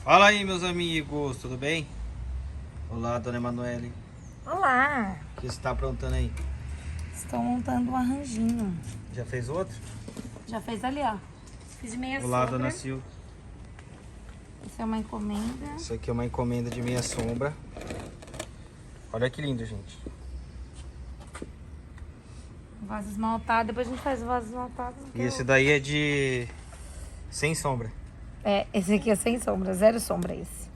Fala aí, meus amigos, tudo bem? Olá, dona Emanuele. Olá! O que você está aprontando aí? Estou montando um arranjinho. Já fez outro? Já fez ali, ó. Fiz de meia Olá, sombra. dona Sil. Essa é uma encomenda. Isso aqui é uma encomenda de meia sombra. Olha que lindo, gente. Vaso esmaltado. Depois a gente faz o vaso esmaltado. E esse daí é de... sem sombra. É, esse aqui é sem sombra, zero sombra esse.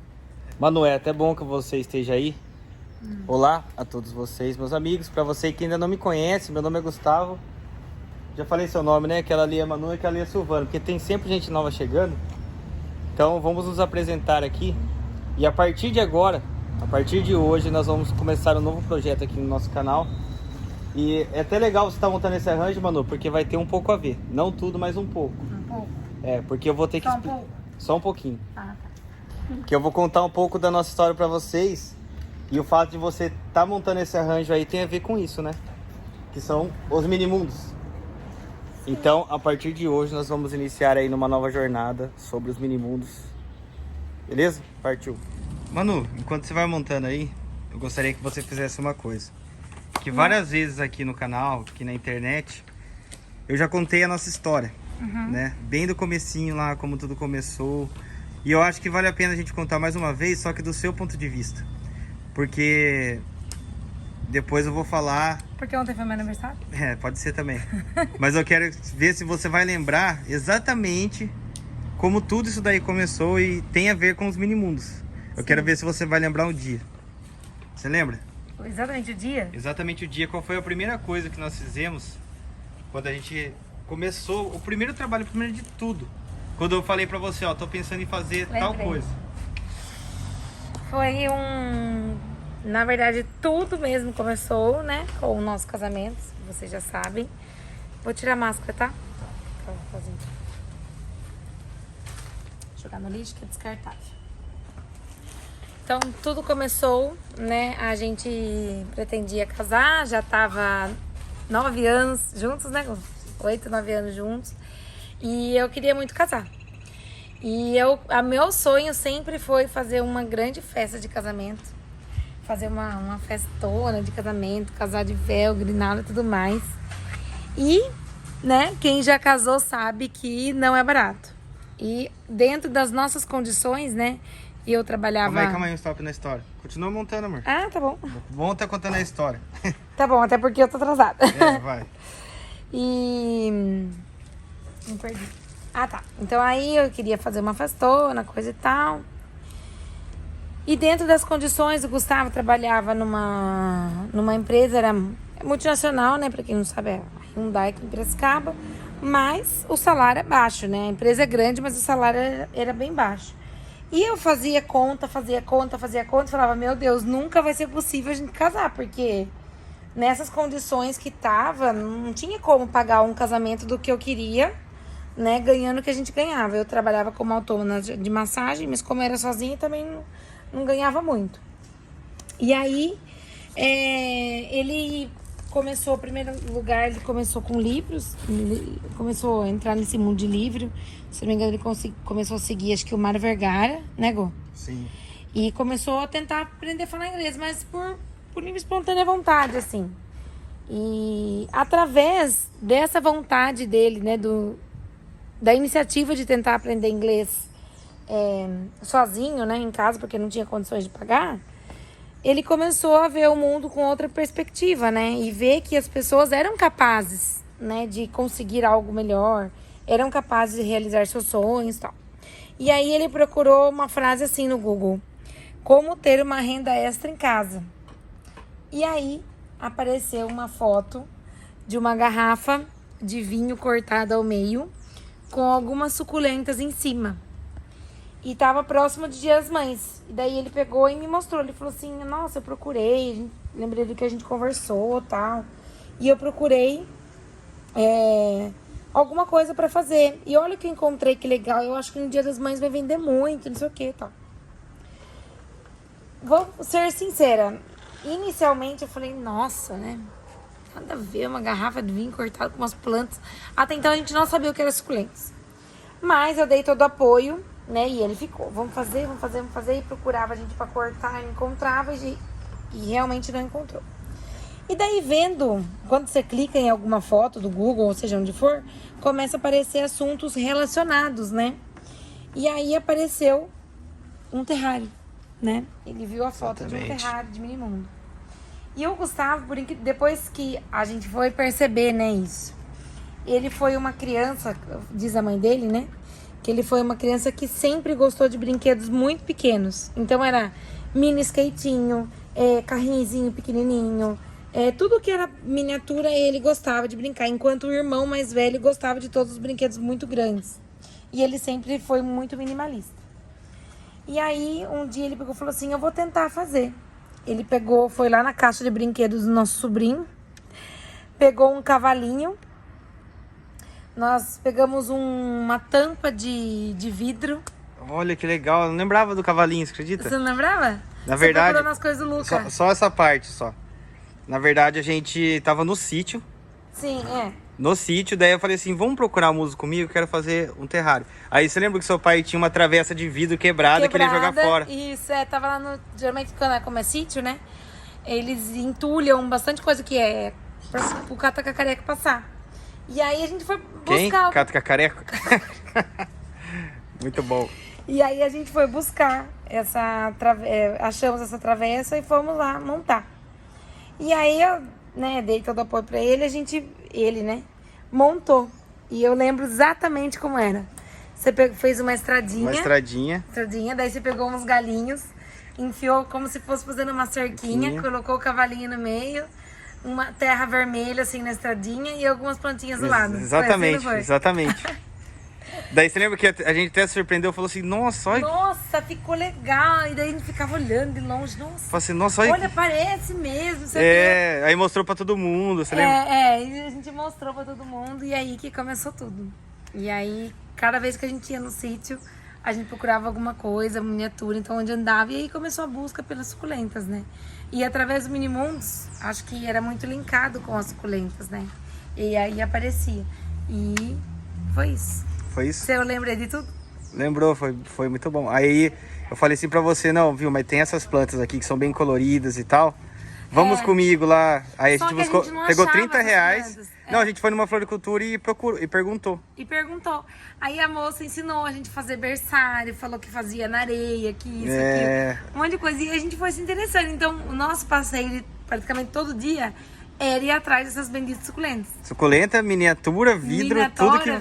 Manu, é até bom que você esteja aí. Olá a todos vocês, meus amigos. Para você que ainda não me conhece, meu nome é Gustavo. Já falei seu nome, né? Aquela ali é Manu e aquela ali é Silvano, porque tem sempre gente nova chegando. Então vamos nos apresentar aqui. E a partir de agora, a partir de hoje, nós vamos começar um novo projeto aqui no nosso canal. E é até legal você estar montando esse arranjo, Manu, porque vai ter um pouco a ver. Não tudo, mas um pouco. Um pouco? É, porque eu vou ter que... Só um pouco? Só um pouquinho. Ah, tá. Que eu vou contar um pouco da nossa história pra vocês. E o fato de você estar montando esse arranjo aí tem a ver com isso, né? Que são os minimundos. Então, a partir de hoje, nós vamos iniciar aí numa nova jornada sobre os minimundos. Beleza? Partiu. Manu, enquanto você vai montando aí, eu gostaria que você fizesse uma coisa. Que várias vezes aqui no canal, aqui na internet, eu já contei a nossa história. Né? Bem do comecinho lá, como tudo começou. E eu acho que vale a pena a gente contar mais uma vez, só que do seu ponto de vista. Porque depois eu vou falar... Porque ontem foi meu aniversário? É, pode ser também. Mas eu quero ver se você vai lembrar exatamente como tudo isso daí começou e tem a ver com os minimundos. Eu quero ver se você vai lembrar um dia. Você lembra? Exatamente o dia? Exatamente o dia. Qual foi a primeira coisa que nós fizemos quando a gente começou o primeiro trabalho, primeiro de tudo? Quando eu falei pra você, ó, tô pensando em fazer tal coisa. Foi na verdade, tudo mesmo começou, né? Com o nosso casamento, vocês já sabem. Vou tirar a máscara, tá? Pra fazer. Jogar no lixo que é descartável. Então, tudo começou, né? A gente pretendia casar, já tava 9 anos juntos, né? 8, 9 anos juntos. E eu queria muito casar. E meu sonho sempre foi fazer uma grande festa de casamento. Fazer uma festona de casamento, casar de véu, grinalda e tudo mais. E, né, quem já casou sabe que não é barato. E dentro das nossas condições, né, eu trabalhava... Calma aí, um stop na história. Continua montando, amor. Ah, tá bom. Bom tá contando a história. Tá bom, até porque eu tô atrasada. Vai. E... Não perdi. Ah, tá. Então aí eu queria fazer uma festona, coisa e tal. E dentro das condições, o Gustavo trabalhava numa empresa, era multinacional, né? Pra quem não sabe, é a Hyundai aqui em Piracicaba. Mas o salário é baixo, né? A empresa é grande, mas o salário era bem baixo. E eu fazia conta, e falava, meu Deus, nunca vai ser possível a gente casar, porque nessas condições que tava, não tinha como pagar um casamento do que eu queria, né? Ganhando o que a gente ganhava. Eu trabalhava como autônoma de massagem, mas como eu era sozinha, também não ganhava muito. E aí, ele começou, em primeiro lugar, ele começou com livros, ele começou a entrar nesse mundo de livro. Se não me engano, ele começou a seguir, acho que o Mário Vergara, né, Gô? Sim. E começou a tentar aprender a falar inglês, mas por livre e espontânea vontade, assim. E através dessa vontade dele, né, da iniciativa de tentar aprender inglês sozinho, né, em casa, porque não tinha condições de pagar, ele começou a ver o mundo com outra perspectiva, né, e ver que as pessoas eram capazes, né, de conseguir algo melhor, eram capazes de realizar seus sonhos e tal. E aí ele procurou uma frase assim no Google: como ter uma renda extra em casa. E aí apareceu uma foto de uma garrafa de vinho cortada ao meio, com algumas suculentas em cima. E tava próximo de Dia das Mães. E daí ele pegou e me mostrou. Ele falou assim, nossa, eu procurei, lembrei do que a gente conversou e tal. E eu procurei alguma coisa pra fazer. E olha o que eu encontrei, que legal. Eu acho que no Dia das Mães vai vender muito, não sei o que e tal. Vou ser sincera. Inicialmente eu falei, nossa, né? Nada a ver, uma garrafa de vinho cortada com umas plantas. Até então a gente não sabia o que era suculentas. Mas eu dei todo o apoio, né? E ele ficou, vamos fazer. E procurava a gente pra cortar, não encontrava e realmente não encontrou. E daí vendo, quando você clica em alguma foto do Google, ou seja, onde for, começa a aparecer assuntos relacionados, né? E aí apareceu um terrário, né? Ele viu a foto de um terrário de Minimundo. E o Gustavo, depois que a gente foi perceber, né, isso, ele foi uma criança, diz a mãe dele, né, que ele foi uma criança que sempre gostou de brinquedos muito pequenos. Então era mini skatinho, carrinhozinho pequenininho, tudo que era miniatura ele gostava de brincar, enquanto o irmão mais velho gostava de todos os brinquedos muito grandes. E ele sempre foi muito minimalista. E aí, um dia ele pegou e falou assim, eu vou tentar fazer. Ele foi lá na caixa de brinquedos do nosso sobrinho, pegou um cavalinho, nós pegamos uma tampa de vidro. Olha que legal, eu não lembrava do cavalinho, você acredita? Você não lembrava? Na verdade, procurou nas coisas do Luca. Só essa parte, só. Na verdade, a gente tava no sítio. Sim, No sítio, daí eu falei assim, vamos procurar música comigo, eu quero fazer um terrário. Aí você lembra que seu pai tinha uma travessa de vidro quebrada que ele ia jogar fora? Isso, tava lá no... Geralmente, como é sítio, né? Eles entulham bastante coisa que pro cata-cacareca passar. E aí a gente foi buscar... Quem? Cata-cacareca? Muito bom. E aí a gente foi buscar achamos essa travessa e fomos lá montar. E aí eu, né, dei todo o apoio pra ele, ele, né, montou. E eu lembro exatamente como era. Você fez uma estradinha. Uma estradinha. Daí você pegou uns galinhos, enfiou como se fosse fazendo uma cerquinha, colocou o cavalinho no meio, uma terra vermelha assim na estradinha e algumas plantinhas do lado. Exatamente, exatamente. Daí você lembra que a gente até se surpreendeu e falou assim, nossa, olha... Nossa, ficou legal. E daí a gente ficava olhando de longe, nossa. Assim, nossa, olha, parece mesmo. Aí mostrou pra todo mundo, você lembra? E a gente mostrou pra todo mundo e aí que começou tudo. E aí, cada vez que a gente ia no sítio, a gente procurava alguma coisa, miniatura, então onde andava. E aí começou a busca pelas suculentas, né? E através do Minimundos, acho que era muito linkado com as suculentas, né? E aí aparecia. E foi isso. Foi isso? Se eu lembrei de tudo? Lembrou, foi muito bom. Aí eu falei assim pra você, não, viu, mas tem essas plantas aqui que são bem coloridas e tal. Vamos comigo lá. Aí a Só gente que a buscou, gente não pegou achava 30 essas reais. plantas. Não, a gente foi numa floricultura e perguntou. E perguntou. Aí a moça ensinou a gente a fazer berçário, falou que fazia na areia, que isso, aquilo. Um monte de coisa. E a gente foi se interessando. Então, o nosso passeio, praticamente todo dia, era ir atrás dessas benditas suculentas. Suculenta, miniatura, vidro, tudo que...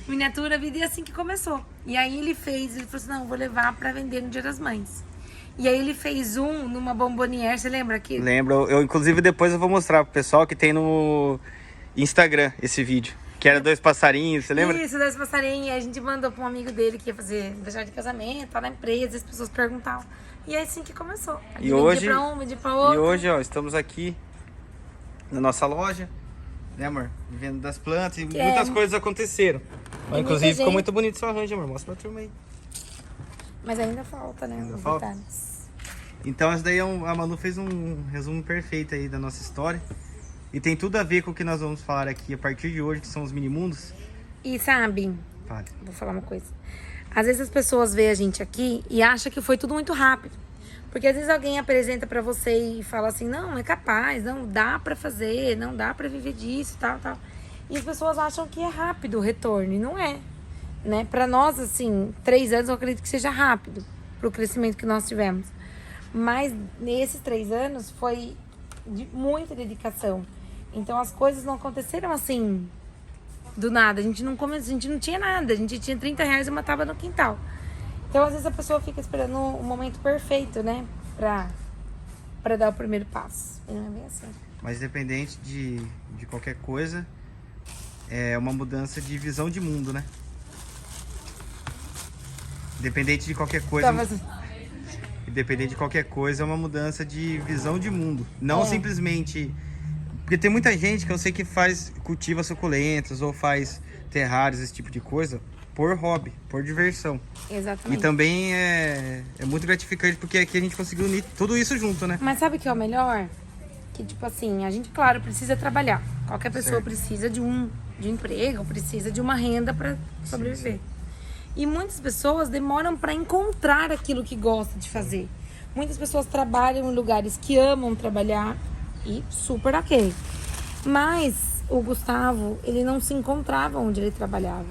Miniatura, vidro, e assim que começou. E aí ele falou assim, não, vou levar pra vender no Dia das Mães. E aí ele fez um numa bombonière, você lembra aqui? Lembro, inclusive depois eu vou mostrar pro pessoal que tem no Instagram esse vídeo. Que era 2 passarinhos, você lembra? Isso, 2 passarinhos. E a gente mandou pra um amigo dele que ia fazer aniversário de casamento, lá na empresa, as pessoas perguntavam. E é assim que começou. E hoje, pra um, vendia pra outro. E hoje, ó, estamos aqui na nossa loja, né, amor? Vivendo das plantas e muitas coisas aconteceram. Ó, inclusive ficou muito bonito seu arranjo, amor. Mostra pra turma aí. Mas ainda falta, né? Ainda falta? Detalhes. Então, essa daí a Manu fez um resumo perfeito aí da nossa história. E tem tudo a ver com o que nós vamos falar aqui a partir de hoje, que são os mini-mundos. E sabe, Fale. vou falar uma coisa. Às vezes as pessoas veem a gente aqui e acham que foi tudo muito rápido. Porque às vezes alguém apresenta pra você e fala assim, não, é capaz, não dá pra fazer, não dá pra viver disso, tal, tal. E as pessoas acham que é rápido o retorno, e não é. Né? Pra nós, assim, 3 anos eu acredito que seja rápido pro crescimento que nós tivemos. Mas nesses 3 anos foi de muita dedicação. Então as coisas não aconteceram assim do nada. A gente não tinha nada. A gente tinha 30 reais e uma tábua no quintal. Então às vezes a pessoa fica esperando o momento perfeito, né? Pra dar o primeiro passo. E não é bem assim. Mas independente de qualquer coisa, é uma mudança de visão de mundo, né? Independente de qualquer coisa. Independente de qualquer coisa, é uma mudança de visão de mundo. Não simplesmente... Porque tem muita gente que eu sei que cultiva suculentas ou faz terrários, esse tipo de coisa, por hobby, por diversão. Exatamente. E também é muito gratificante porque aqui a gente conseguiu unir tudo isso junto, né? Mas sabe o que é o melhor? Que, tipo assim, a gente, claro, precisa trabalhar. Qualquer pessoa precisa de um emprego, precisa de uma renda para sobreviver. Sim. E muitas pessoas demoram para encontrar aquilo que gosta de fazer. Muitas pessoas trabalham em lugares que amam trabalhar e super ok. Mas o Gustavo, ele não se encontrava onde ele trabalhava.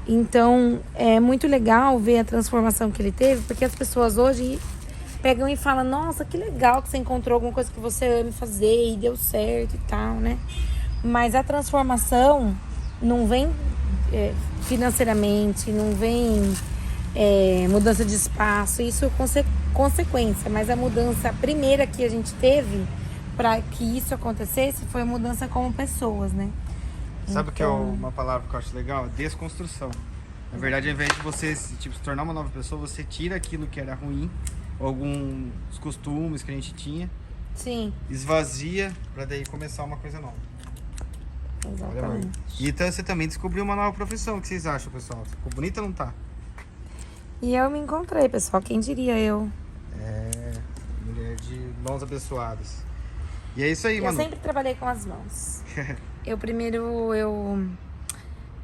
Então, é muito legal ver a transformação que ele teve, porque as pessoas hoje pegam e falam, nossa, que legal que você encontrou alguma coisa que você ama fazer e deu certo e tal, né? Mas a transformação não vem financeiramente, não vem mudança de espaço, isso é consequência, mas a mudança primeira que a gente teve para que isso acontecesse foi a mudança como pessoas, né? Sabe o que é uma palavra que eu acho legal? Desconstrução. Na verdade, ao invés de você se tornar uma nova pessoa, você tira aquilo que era ruim, alguns costumes que a gente tinha, sim, esvazia para daí começar uma coisa nova. Exatamente. E então você também descobriu uma nova profissão. O que vocês acham, pessoal? Ficou bonita ou não tá? E eu me encontrei, pessoal. Quem diria eu? Mulher de mãos abençoadas. E é isso aí, Manu. Eu sempre trabalhei com as mãos. Eu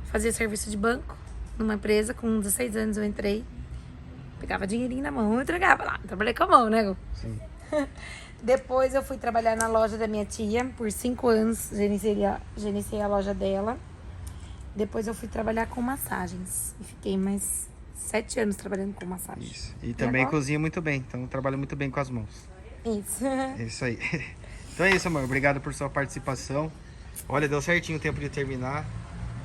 fazia serviço de banco numa empresa. Com 16 anos eu entrei. Pegava dinheirinho na mão e entregava lá. Trabalhei com a mão, né? Sim. Depois eu fui trabalhar na loja da minha tia. Por 5 anos gerenciei a loja dela. Depois eu fui trabalhar com massagens. E fiquei mais 7 anos trabalhando com massagem. Isso. E também cozinha muito bem. Então trabalha muito bem com as mãos. Isso. É isso aí. Então é isso, amor. Obrigado por sua participação. Olha, deu certinho o tempo de terminar.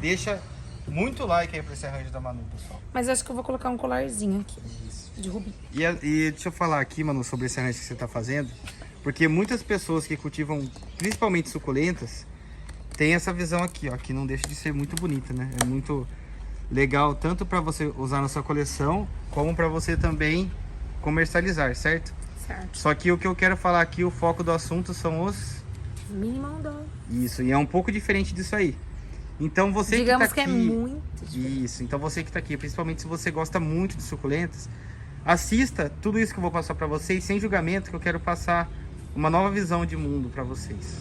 Deixa muito like aí pra esse arranjo da Manu, pessoal. Mas eu acho que eu vou colocar um colarzinho aqui. Isso. De rubi. E deixa eu falar aqui, Manu, sobre esse arranjo que você tá fazendo. Porque muitas pessoas que cultivam, principalmente suculentas, têm essa visão aqui, ó. Que não deixa de ser muito bonita, né? É muito legal, tanto pra você usar na sua coleção, como pra você também comercializar, certo? Certo. Só que o que eu quero falar aqui, o foco do assunto são os... Mini-mundão. Isso, e é um pouco diferente disso aí. Então você Digamos que tá aqui... que é muito diferente. Isso, então você que tá aqui, principalmente se você gosta muito de suculentas, assista tudo isso que eu vou passar pra vocês, sem julgamento, que eu quero passar uma nova visão de mundo pra vocês.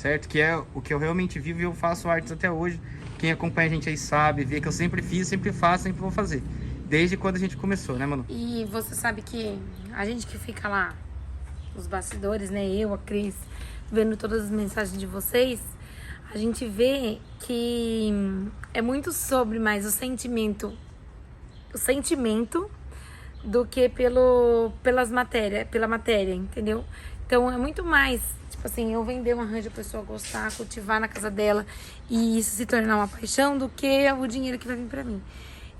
certo? Que é o que eu realmente vivo e eu faço artes até hoje. Quem acompanha a gente aí sabe, vê que eu sempre fiz, sempre faço, sempre vou fazer. Desde quando a gente começou, né, Manu? E você sabe que a gente que fica lá, os bastidores, né? Eu, a Cris, vendo todas as mensagens de vocês, a gente vê que é muito sobre mais o sentimento do que pela matéria, entendeu? Então é muito mais, tipo assim, eu vender um arranjo, a pessoa gostar, cultivar na casa dela e isso se tornar uma paixão do que o dinheiro que vai vir pra mim.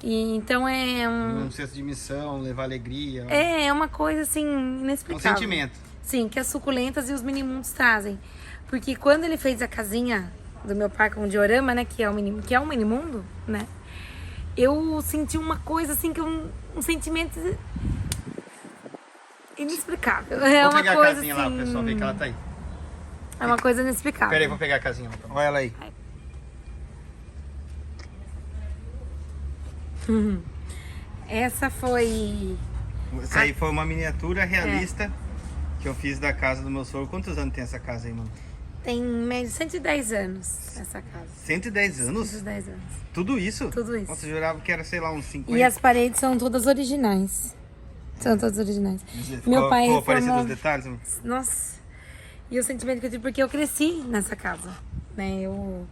E então é Um senso de missão, levar alegria. É uma coisa assim inexplicável. Um sentimento. Sim, que as suculentas e os minimundos trazem. Porque quando ele fez a casinha do meu pai com o diorama, né, que é um minimundo, né? Eu senti uma coisa assim que um sentimento inexplicável. É Vou uma pegar coisa a casinha assim, lá, pro pessoal ver que ela tá aí. É uma coisa inexplicável. Pera aí, vou pegar a casinha. Olha ela aí. Essa foi... Essa aí foi uma miniatura realista que eu fiz da casa do meu sogro. Quantos anos tem essa casa aí, mano? Tem meio de 110 anos essa casa. 110 anos? 110 anos. Tudo isso? Tudo isso. Nossa, eu jurava que era, sei lá, uns 50. E as paredes são todas originais. São todas originais. Meu pai Ficou parecido reformou... os detalhes? Mano? Nossa. E o sentimento que eu tive, porque eu cresci nessa casa, né? Eu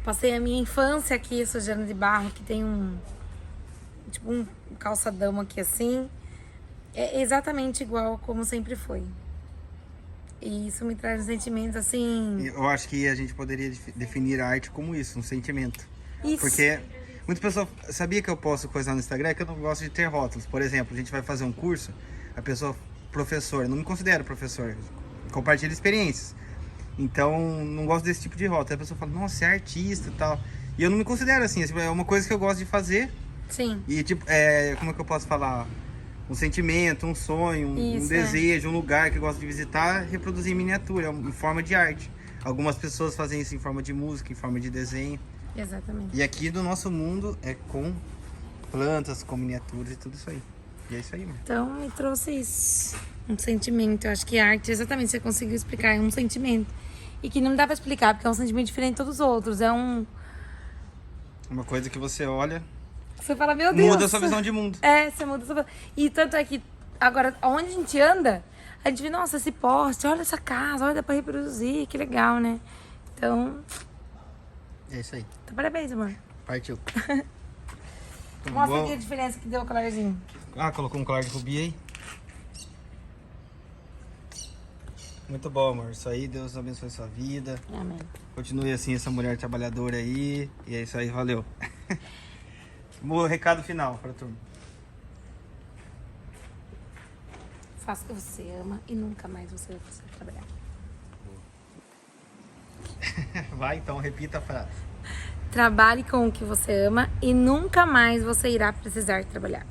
passei a minha infância aqui, sujando de barro, que tem tipo um calçadão aqui assim. É exatamente igual como sempre foi. E isso me traz um sentimento assim... Eu acho que a gente poderia definir a arte como isso, um sentimento. Isso. Porque muitas pessoas... Sabia que eu posto coisa no Instagram que eu não gosto de ter rótulos. Por exemplo, a gente vai fazer um curso, a pessoa, professor, não me considero professor, compartilha experiências. Então, não gosto desse tipo de rótulo. A pessoa fala, nossa, você é artista e tal. E eu não me considero assim, é uma coisa que eu gosto de fazer. Sim. E tipo, como é que eu posso falar? Um sentimento, um sonho, um Isso, desejo, um lugar que eu gosto de visitar, reproduzir em miniatura, em forma de arte. Algumas pessoas fazem isso em forma de música, em forma de desenho. Exatamente. E aqui do nosso mundo é com plantas, com miniaturas e tudo isso aí. E é isso aí, mano. Então, me trouxe isso. Um sentimento. Eu acho que a arte, exatamente, você conseguiu explicar. É um sentimento. E que não dá pra explicar, porque é um sentimento diferente de todos os outros. É uma coisa que você olha... Você fala, meu Deus. Muda a sua visão de mundo. É, você muda a sua visão. E tanto é que, agora, onde a gente anda, a gente vê, nossa, esse poste, olha essa casa, olha, dá pra reproduzir, que legal, né? Então... É isso aí. Então, parabéns, amor. Partiu. Mostra aqui a diferença que deu o colarzinho. Ah, colocou um colar de rubi aí. Muito bom, amor. Isso aí, Deus abençoe sua vida. Amém. Continue assim, essa mulher trabalhadora aí. E é isso aí, valeu. O recado final para a turma. Faça o que você ama e nunca mais você vai precisar trabalhar. Vai, então, repita a frase. Trabalhe com o que você ama e nunca mais você irá precisar trabalhar.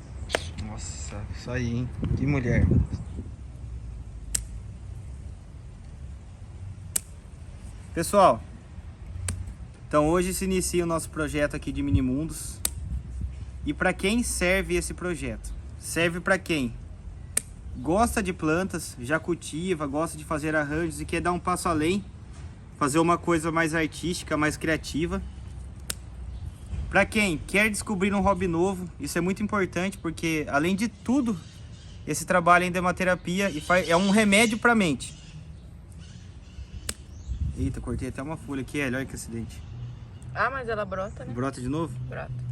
Nossa, isso aí, hein? Que mulher. Pessoal, então hoje se inicia o nosso projeto aqui de Minimundos. E para quem serve esse projeto? Serve para quem gosta de plantas, já cultiva, gosta de fazer arranjos e quer dar um passo além, fazer uma coisa mais artística, mais criativa. Para quem quer descobrir um hobby novo, isso é muito importante porque, além de tudo, esse trabalho ainda é uma terapia e é um remédio para a mente. Eita, cortei até uma folha aqui, olha que acidente. Ah, mas ela brota, né? Brota de novo? Brota.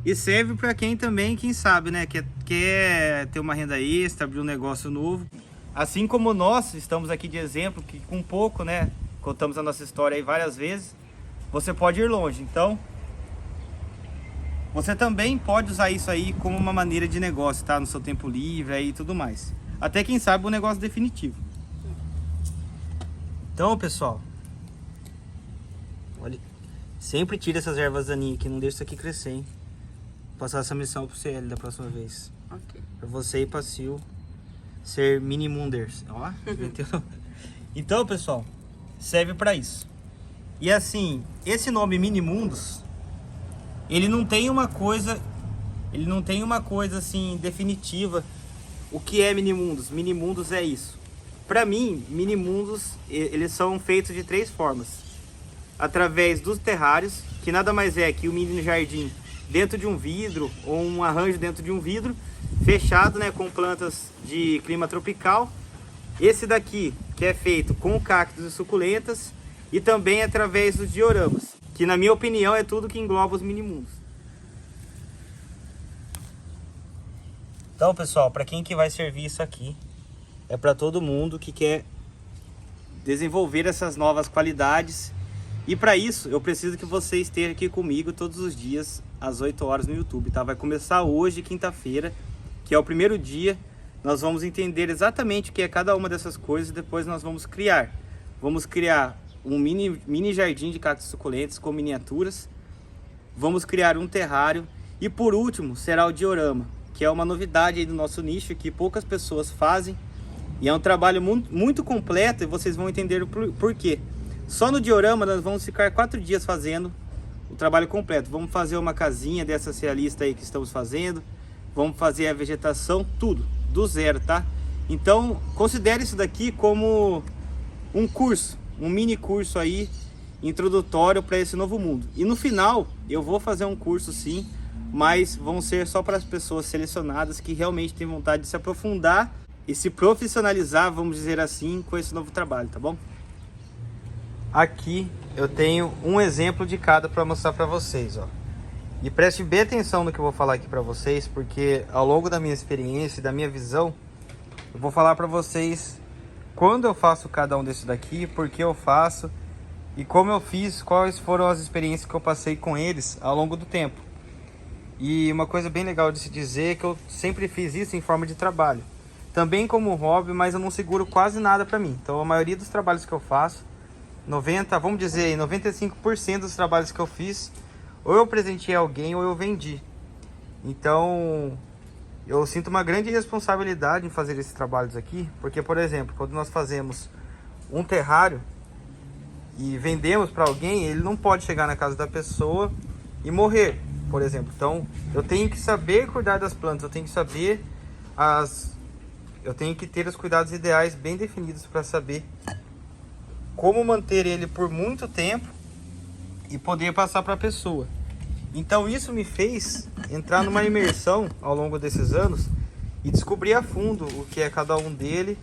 E serve para quem também, quem sabe, né? Quer ter uma renda extra, abrir um negócio novo. Assim como nós estamos aqui de exemplo, que com pouco, né? Contamos a nossa história aí várias vezes. Você pode ir longe. Então, você também pode usar isso aí como uma maneira de negócio, tá? No seu tempo livre aí e tudo mais. Até quem sabe o negócio definitivo. Então, pessoal, olha, sempre tira essas ervas daninhas aqui, não deixa isso aqui crescer, hein? Vou passar essa missão pro CL da próxima vez. Ok. Pra você e pra Sil ser minimunders. Ó, então, pessoal, serve pra isso. E assim, esse nome Minimundos, ele não tem uma coisa assim definitiva. O que é Minimundos? Minimundos é isso. Para mim, mini mundos, eles são feitos de 3 formas. Através dos terrários, que nada mais é que o mini jardim dentro de um vidro, ou um arranjo dentro de um vidro, fechado, né, com plantas de clima tropical. Esse daqui, que é feito com cactos e suculentas, e também através dos dioramas, que na minha opinião é tudo que engloba os mini mundos. Então, pessoal, para quem que vai servir isso aqui? É para todo mundo que quer desenvolver essas novas qualidades. E para isso, eu preciso que você esteja aqui comigo todos os dias, às 8 horas no YouTube, tá? Vai começar hoje, quinta-feira, que é o primeiro dia. Nós vamos entender exatamente o que é cada uma dessas coisas e depois nós vamos criar. Vamos criar um mini jardim de cactos suculentos com miniaturas. Vamos criar um terrário. E por último, será o diorama, que é uma novidade aí do nosso nicho, que poucas pessoas fazem. E é um trabalho muito completo e vocês vão entender o porquê. Só no diorama nós vamos ficar 4 dias fazendo o trabalho completo. Vamos fazer uma casinha dessas realistas aí que estamos fazendo. Vamos fazer a vegetação, tudo, do zero, tá? Então, considere isso daqui como um curso, um mini curso aí, introdutório para esse novo mundo. E no final, eu vou fazer um curso sim, mas vão ser só para as pessoas selecionadas que realmente têm vontade de se aprofundar e se profissionalizar, vamos dizer assim, com esse novo trabalho, tá bom? Aqui eu tenho um exemplo de cada para mostrar para vocês, ó. E preste bem atenção no que eu vou falar aqui para vocês, porque ao longo da minha experiência e da minha visão, eu vou falar para vocês quando eu faço cada um desses daqui, por que eu faço e como eu fiz, quais foram as experiências que eu passei com eles ao longo do tempo. E uma coisa bem legal de se dizer é que eu sempre fiz isso em forma de trabalho. Também como hobby, mas eu não seguro quase nada para mim. Então a maioria dos trabalhos que eu faço, 95% dos trabalhos que eu fiz, ou eu presenteei alguém ou eu vendi. Então eu sinto uma grande responsabilidade em fazer esses trabalhos aqui, porque, por exemplo, quando nós fazemos um terrário e vendemos para alguém, ele não pode chegar na casa da pessoa e morrer, por exemplo. Então eu tenho que saber cuidar das plantas, eu tenho que ter os cuidados ideais bem definidos para saber como manter ele por muito tempo e poder passar para a pessoa. Então isso me fez entrar numa imersão ao longo desses anos e descobrir a fundo o que é cada um dele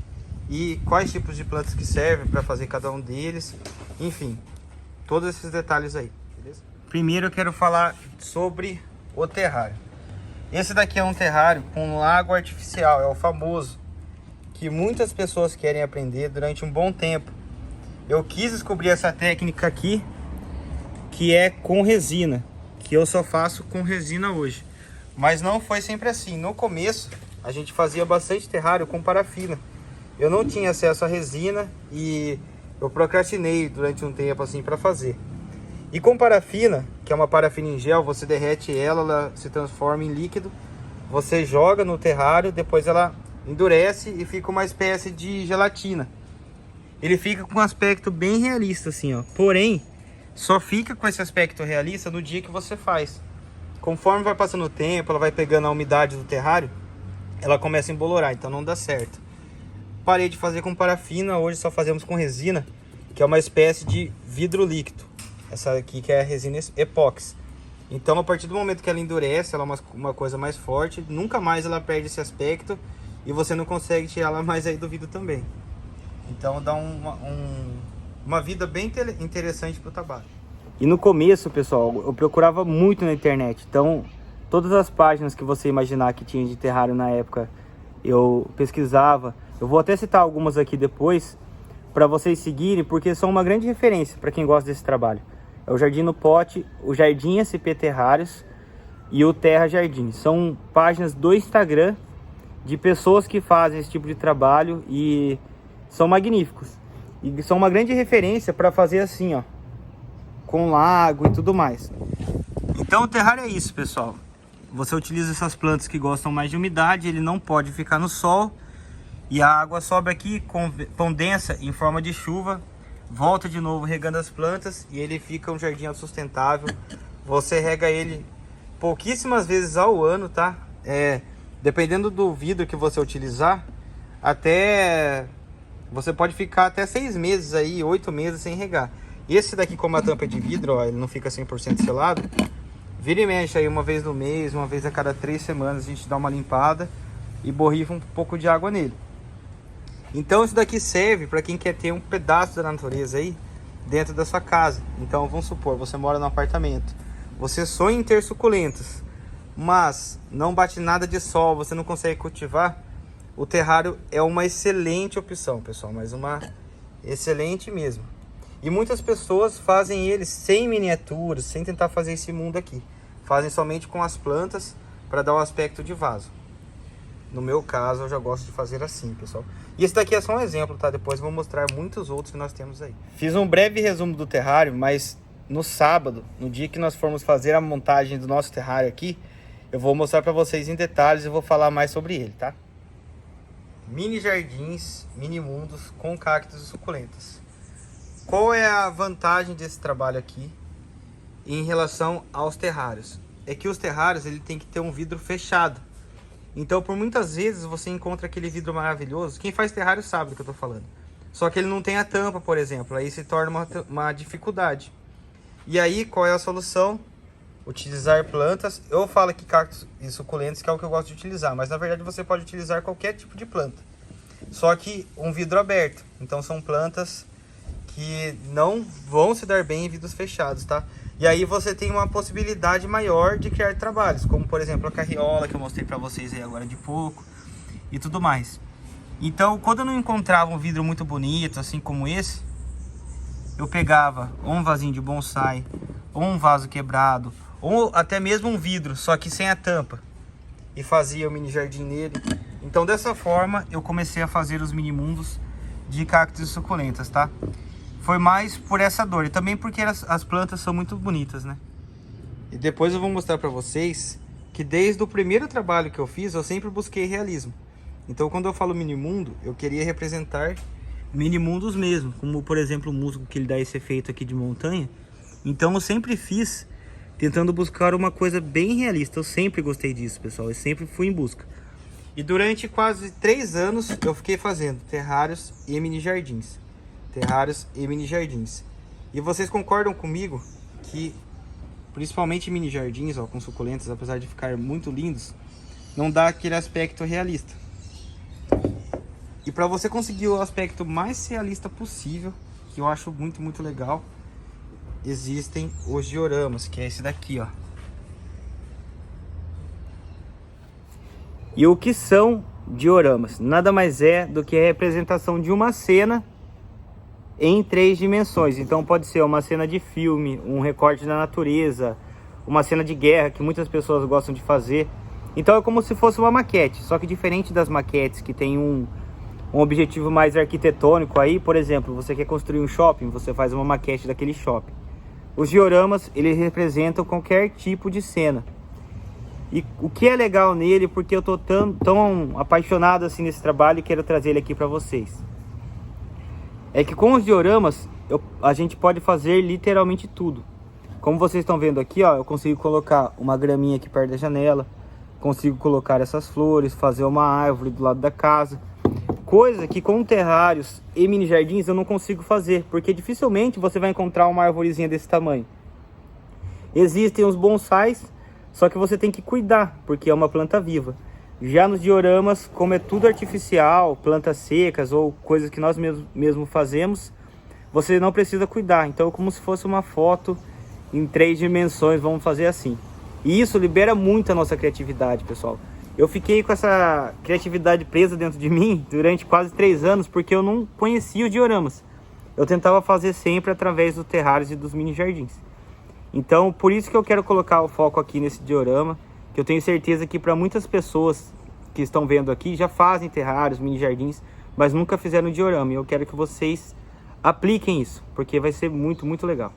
e quais tipos de plantas que servem para fazer cada um deles, enfim, todos esses detalhes aí, beleza? Primeiro eu quero falar sobre o terrário. Esse daqui é um terrário com lago artificial, é o famoso, que muitas pessoas querem aprender durante um bom tempo. Eu quis descobrir essa técnica aqui, que é com resina, que eu só faço com resina hoje. Mas não foi sempre assim. No começo, a gente fazia bastante terrário com parafina. Eu não tinha acesso à resina e eu procrastinei durante um tempo assim para fazer. E com parafina, que é uma parafina em gel, você derrete ela, ela se transforma em líquido. Você joga no terrário, depois ela endurece e fica uma espécie de gelatina. Ele fica com um aspecto bem realista assim, ó. Porém, só fica com esse aspecto realista no dia que você faz. Conforme vai passando o tempo, ela vai pegando a umidade do terrário, ela começa a embolorar, então não dá certo. Parei de fazer com parafina, hoje só fazemos com resina, que é uma espécie de vidro líquido. Essa aqui que é a resina epóxi. Então a partir do momento que ela endurece, ela é uma coisa mais forte, nunca mais ela perde esse aspecto e você não consegue tirar ela mais aí do vidro também. Então dá uma vida bem interessante para o trabalho. E no começo, pessoal, eu procurava muito na internet. Então todas as páginas que você imaginar que tinha de terrário na época, eu pesquisava. Eu vou até citar algumas aqui depois para vocês seguirem, porque são uma grande referência para quem gosta desse trabalho. É o Jardim no Pote, o Jardim SP Terrários e o Terra Jardim. São páginas do Instagram de pessoas que fazem esse tipo de trabalho e são magníficos. E são uma grande referência para fazer assim, ó, com lago e tudo mais. Então o terrário é isso, pessoal. Você utiliza essas plantas que gostam mais de umidade, ele não pode ficar no sol. E a água sobe aqui, condensa em forma de chuva, volta de novo regando as plantas e ele fica um jardim autossustentável. Você rega ele pouquíssimas vezes ao ano, tá? Dependendo do vidro que você utilizar, até você pode ficar até 6 meses aí, 8 meses sem regar. Esse daqui, como a tampa é de vidro, ó, ele não fica 100% selado. Vira e mexe aí uma vez no mês, uma vez a cada 3 semanas a gente dá uma limpada e borrifa um pouco de água nele. Então isso daqui serve para quem quer ter um pedaço da natureza aí dentro da sua casa. Então vamos supor, você mora num apartamento, você sonha em ter suculentas, mas não bate nada de sol, você não consegue cultivar. O terrário é uma excelente opção, pessoal, mas uma excelente mesmo. E muitas pessoas fazem eles sem miniaturas, sem tentar fazer esse mundo aqui. Fazem somente com as plantas para dar o aspecto de vaso. No meu caso, eu já gosto de fazer assim, pessoal. E esse daqui é só um exemplo, tá? Depois eu vou mostrar muitos outros que nós temos aí. Fiz um breve resumo do terrário, mas no sábado, no dia que nós formos fazer a montagem do nosso terrário aqui, eu vou mostrar para vocês em detalhes e vou falar mais sobre ele, tá? Mini jardins, mini mundos com cactos e suculentas. Qual é a vantagem desse trabalho aqui em relação aos terrários? É que os terrários ele tem que ter um vidro fechado. Então, por muitas vezes você encontra aquele vidro maravilhoso. Quem faz terrário sabe do que eu tô falando. Só que ele não tem a tampa, por exemplo. Aí se torna uma dificuldade. E aí, qual é a solução? Utilizar plantas. Eu falo aqui cactos e suculentas, que é o que eu gosto de utilizar. Mas na verdade você pode utilizar qualquer tipo de planta. Só que um vidro aberto. Então são plantas que não vão se dar bem em vidros fechados, tá? E aí você tem uma possibilidade maior de criar trabalhos, como por exemplo a carriola que eu mostrei para vocês aí agora de pouco e tudo mais. Então, quando eu não encontrava um vidro muito bonito, assim como esse, eu pegava ou um vasinho de bonsai, ou um vaso quebrado, ou até mesmo um vidro, só que sem a tampa, e fazia o mini jardim nele. Então, dessa forma, eu comecei a fazer os mini mundos de cactos e suculentas, tá? Foi mais por essa dor e também porque as plantas são muito bonitas, né? E depois eu vou mostrar para vocês que desde o primeiro trabalho que eu fiz, eu sempre busquei realismo. Então, quando eu falo mini mundo, eu queria representar mini mundos mesmo, como por exemplo o musgo que ele dá esse efeito aqui de montanha. Então, eu sempre fiz tentando buscar uma coisa bem realista. Eu sempre gostei disso, pessoal. Eu sempre fui em busca. E durante quase 3 anos eu fiquei fazendo terrários e mini jardins. Terrários e mini jardins. E vocês concordam comigo que principalmente mini jardins, ó, com suculentas, apesar de ficar muito lindos, não dá aquele aspecto realista. E para você conseguir o aspecto mais realista possível, que eu acho muito legal, existem os dioramas, que é esse daqui, ó. E o que são dioramas? Nada mais é do que a representação de uma cena em 3 dimensões. Então pode ser uma cena de filme, um recorte da natureza, uma cena de guerra que muitas pessoas gostam de fazer. Então é como se fosse uma maquete, só que diferente das maquetes que tem um objetivo mais arquitetônico aí. Por exemplo, você quer construir um shopping, você faz uma maquete daquele shopping. Os dioramas, eles representam qualquer tipo de cena. E o que é legal nele, porque eu tô tão apaixonado assim nesse trabalho e quero trazer ele aqui para vocês, é que com os dioramas a gente pode fazer literalmente tudo. Como vocês estão vendo aqui, ó, eu consigo colocar uma graminha aqui perto da janela, consigo colocar essas flores, fazer uma árvore do lado da casa, coisa que com terrários e mini jardins eu não consigo fazer, porque dificilmente você vai encontrar uma arvorezinha desse tamanho. Existem os bonsais, só que você tem que cuidar, porque é uma planta viva. Já nos dioramas, como é tudo artificial, plantas secas ou coisas que nós mesmo fazemos, você não precisa cuidar. Então é como se fosse uma foto em 3 dimensões, vamos fazer assim. E isso libera muito a nossa criatividade, pessoal. Eu fiquei com essa criatividade presa dentro de mim durante quase 3 anos, porque eu não conhecia os dioramas. Eu tentava fazer sempre através dos terrários e dos mini jardins. Então, por isso que eu quero colocar o foco aqui nesse diorama, que eu tenho certeza que para muitas pessoas que estão vendo aqui já fazem terrários, mini jardins, mas nunca fizeram diorama. E eu quero que vocês apliquem isso, porque vai ser muito legal.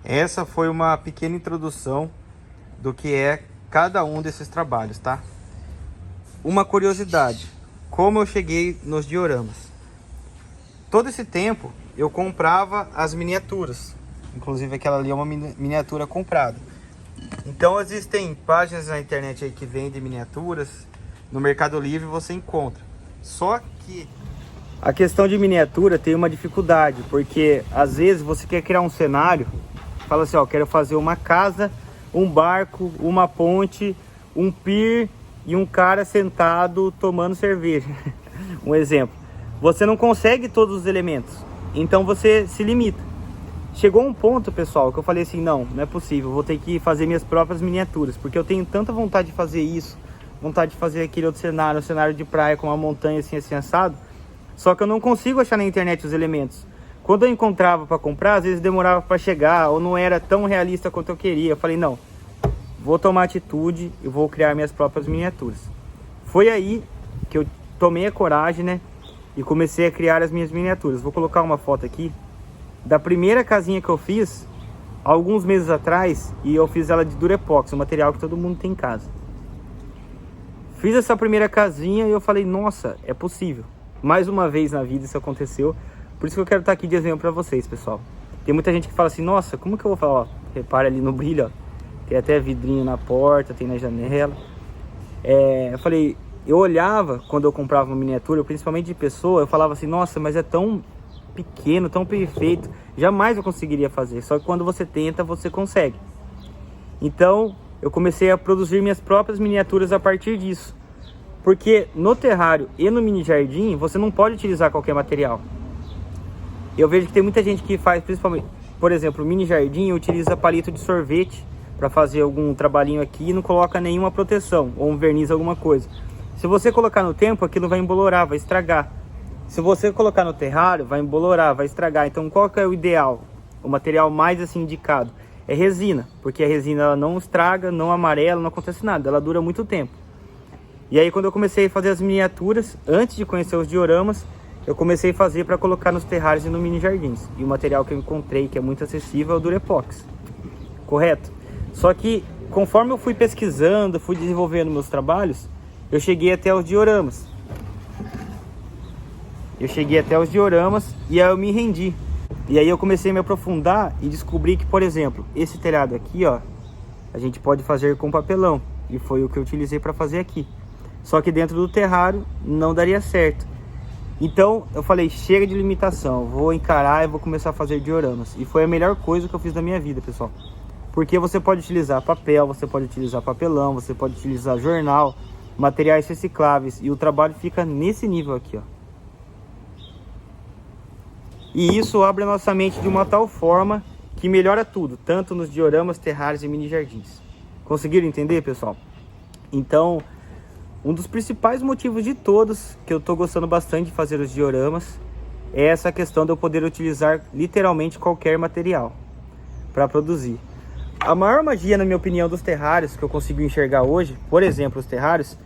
Essa foi uma pequena introdução do que é cada um desses trabalhos, tá? Uma curiosidade, como eu cheguei nos dioramas? Todo esse tempo eu comprava as miniaturas, inclusive aquela ali é uma miniatura comprada. Então existem páginas na internet aí que vendem miniaturas. No Mercado Livre você encontra. Só que a questão de miniatura tem uma dificuldade, porque às vezes você quer criar um cenário, fala assim, ó, quero fazer uma casa, um barco, uma ponte, um pier e um cara sentado tomando cerveja. Um exemplo. Você não consegue todos os elementos, então você se limita. Chegou um ponto, pessoal, que eu falei assim, não é possível, eu vou ter que fazer minhas próprias miniaturas, porque eu tenho tanta vontade de fazer isso, vontade de fazer aquele outro cenário, um cenário de praia com uma montanha assim assado, só que eu não consigo achar na internet os elementos. Quando eu encontrava para comprar, às vezes demorava para chegar, ou não era tão realista quanto eu queria. Eu falei, não, vou tomar atitude e vou criar minhas próprias miniaturas. Foi aí que eu tomei a coragem, né, e comecei a criar as minhas miniaturas. Vou colocar uma foto aqui da primeira casinha que eu fiz alguns meses atrás, e eu fiz ela de Durepox, um material que todo mundo tem em casa. Fiz essa primeira casinha e eu falei, nossa, é possível. Mais uma vez na vida isso aconteceu, por isso que eu quero estar aqui de exemplo para vocês, pessoal. Tem muita gente que fala assim, nossa, como que eu vou falar? Ó, repara ali no brilho, ó, tem até vidrinho na porta, tem na janela. Eu falei, eu olhava quando eu comprava uma miniatura, principalmente de pessoa, eu falava assim, nossa, mas é tão pequeno, tão perfeito, jamais eu conseguiria fazer. Só que quando você tenta, você consegue. Então eu comecei a produzir minhas próprias miniaturas a partir disso, porque no terrário e no mini jardim você não pode utilizar qualquer material. Eu vejo que tem muita gente que faz, principalmente, por exemplo, o mini jardim utiliza palito de sorvete para fazer algum trabalhinho aqui e não coloca nenhuma proteção ou um verniz, alguma coisa. Se você colocar no tempo, aquilo vai embolorar, vai estragar. Se você colocar no terrário, vai embolorar, vai estragar. Então qual que é o ideal? O material mais assim indicado é resina, porque a resina ela não estraga, não amarela, não acontece nada, ela dura muito tempo. E aí quando eu comecei a fazer as miniaturas, antes de conhecer os dioramas, eu comecei a fazer para colocar nos terrários e no mini jardins. E o material que eu encontrei, que é muito acessível, é o Durepox. Correto? Só que conforme eu fui pesquisando, fui desenvolvendo meus trabalhos, eu cheguei até os dioramas. E aí eu me rendi. E aí eu comecei a me aprofundar e descobri que, por exemplo, esse telhado aqui, ó, a gente pode fazer com papelão. E foi o que eu utilizei para fazer aqui. Só que dentro do terrário não daria certo. Então eu falei, chega de limitação, vou encarar e vou começar a fazer dioramas. E foi a melhor coisa que eu fiz na minha vida, pessoal. Porque você pode utilizar papel, você pode utilizar papelão, você pode utilizar jornal, materiais recicláveis. E o trabalho fica nesse nível aqui, ó. E isso abre a nossa mente de uma tal forma que melhora tudo, tanto nos dioramas, terrários e mini jardins. Conseguiram entender, pessoal? Então, um dos principais motivos de todos que eu tô gostando bastante de fazer os dioramas é essa questão de eu poder utilizar literalmente qualquer material para produzir. A maior magia, na minha opinião, dos terrários que eu consigo enxergar hoje, por exemplo, os terrários,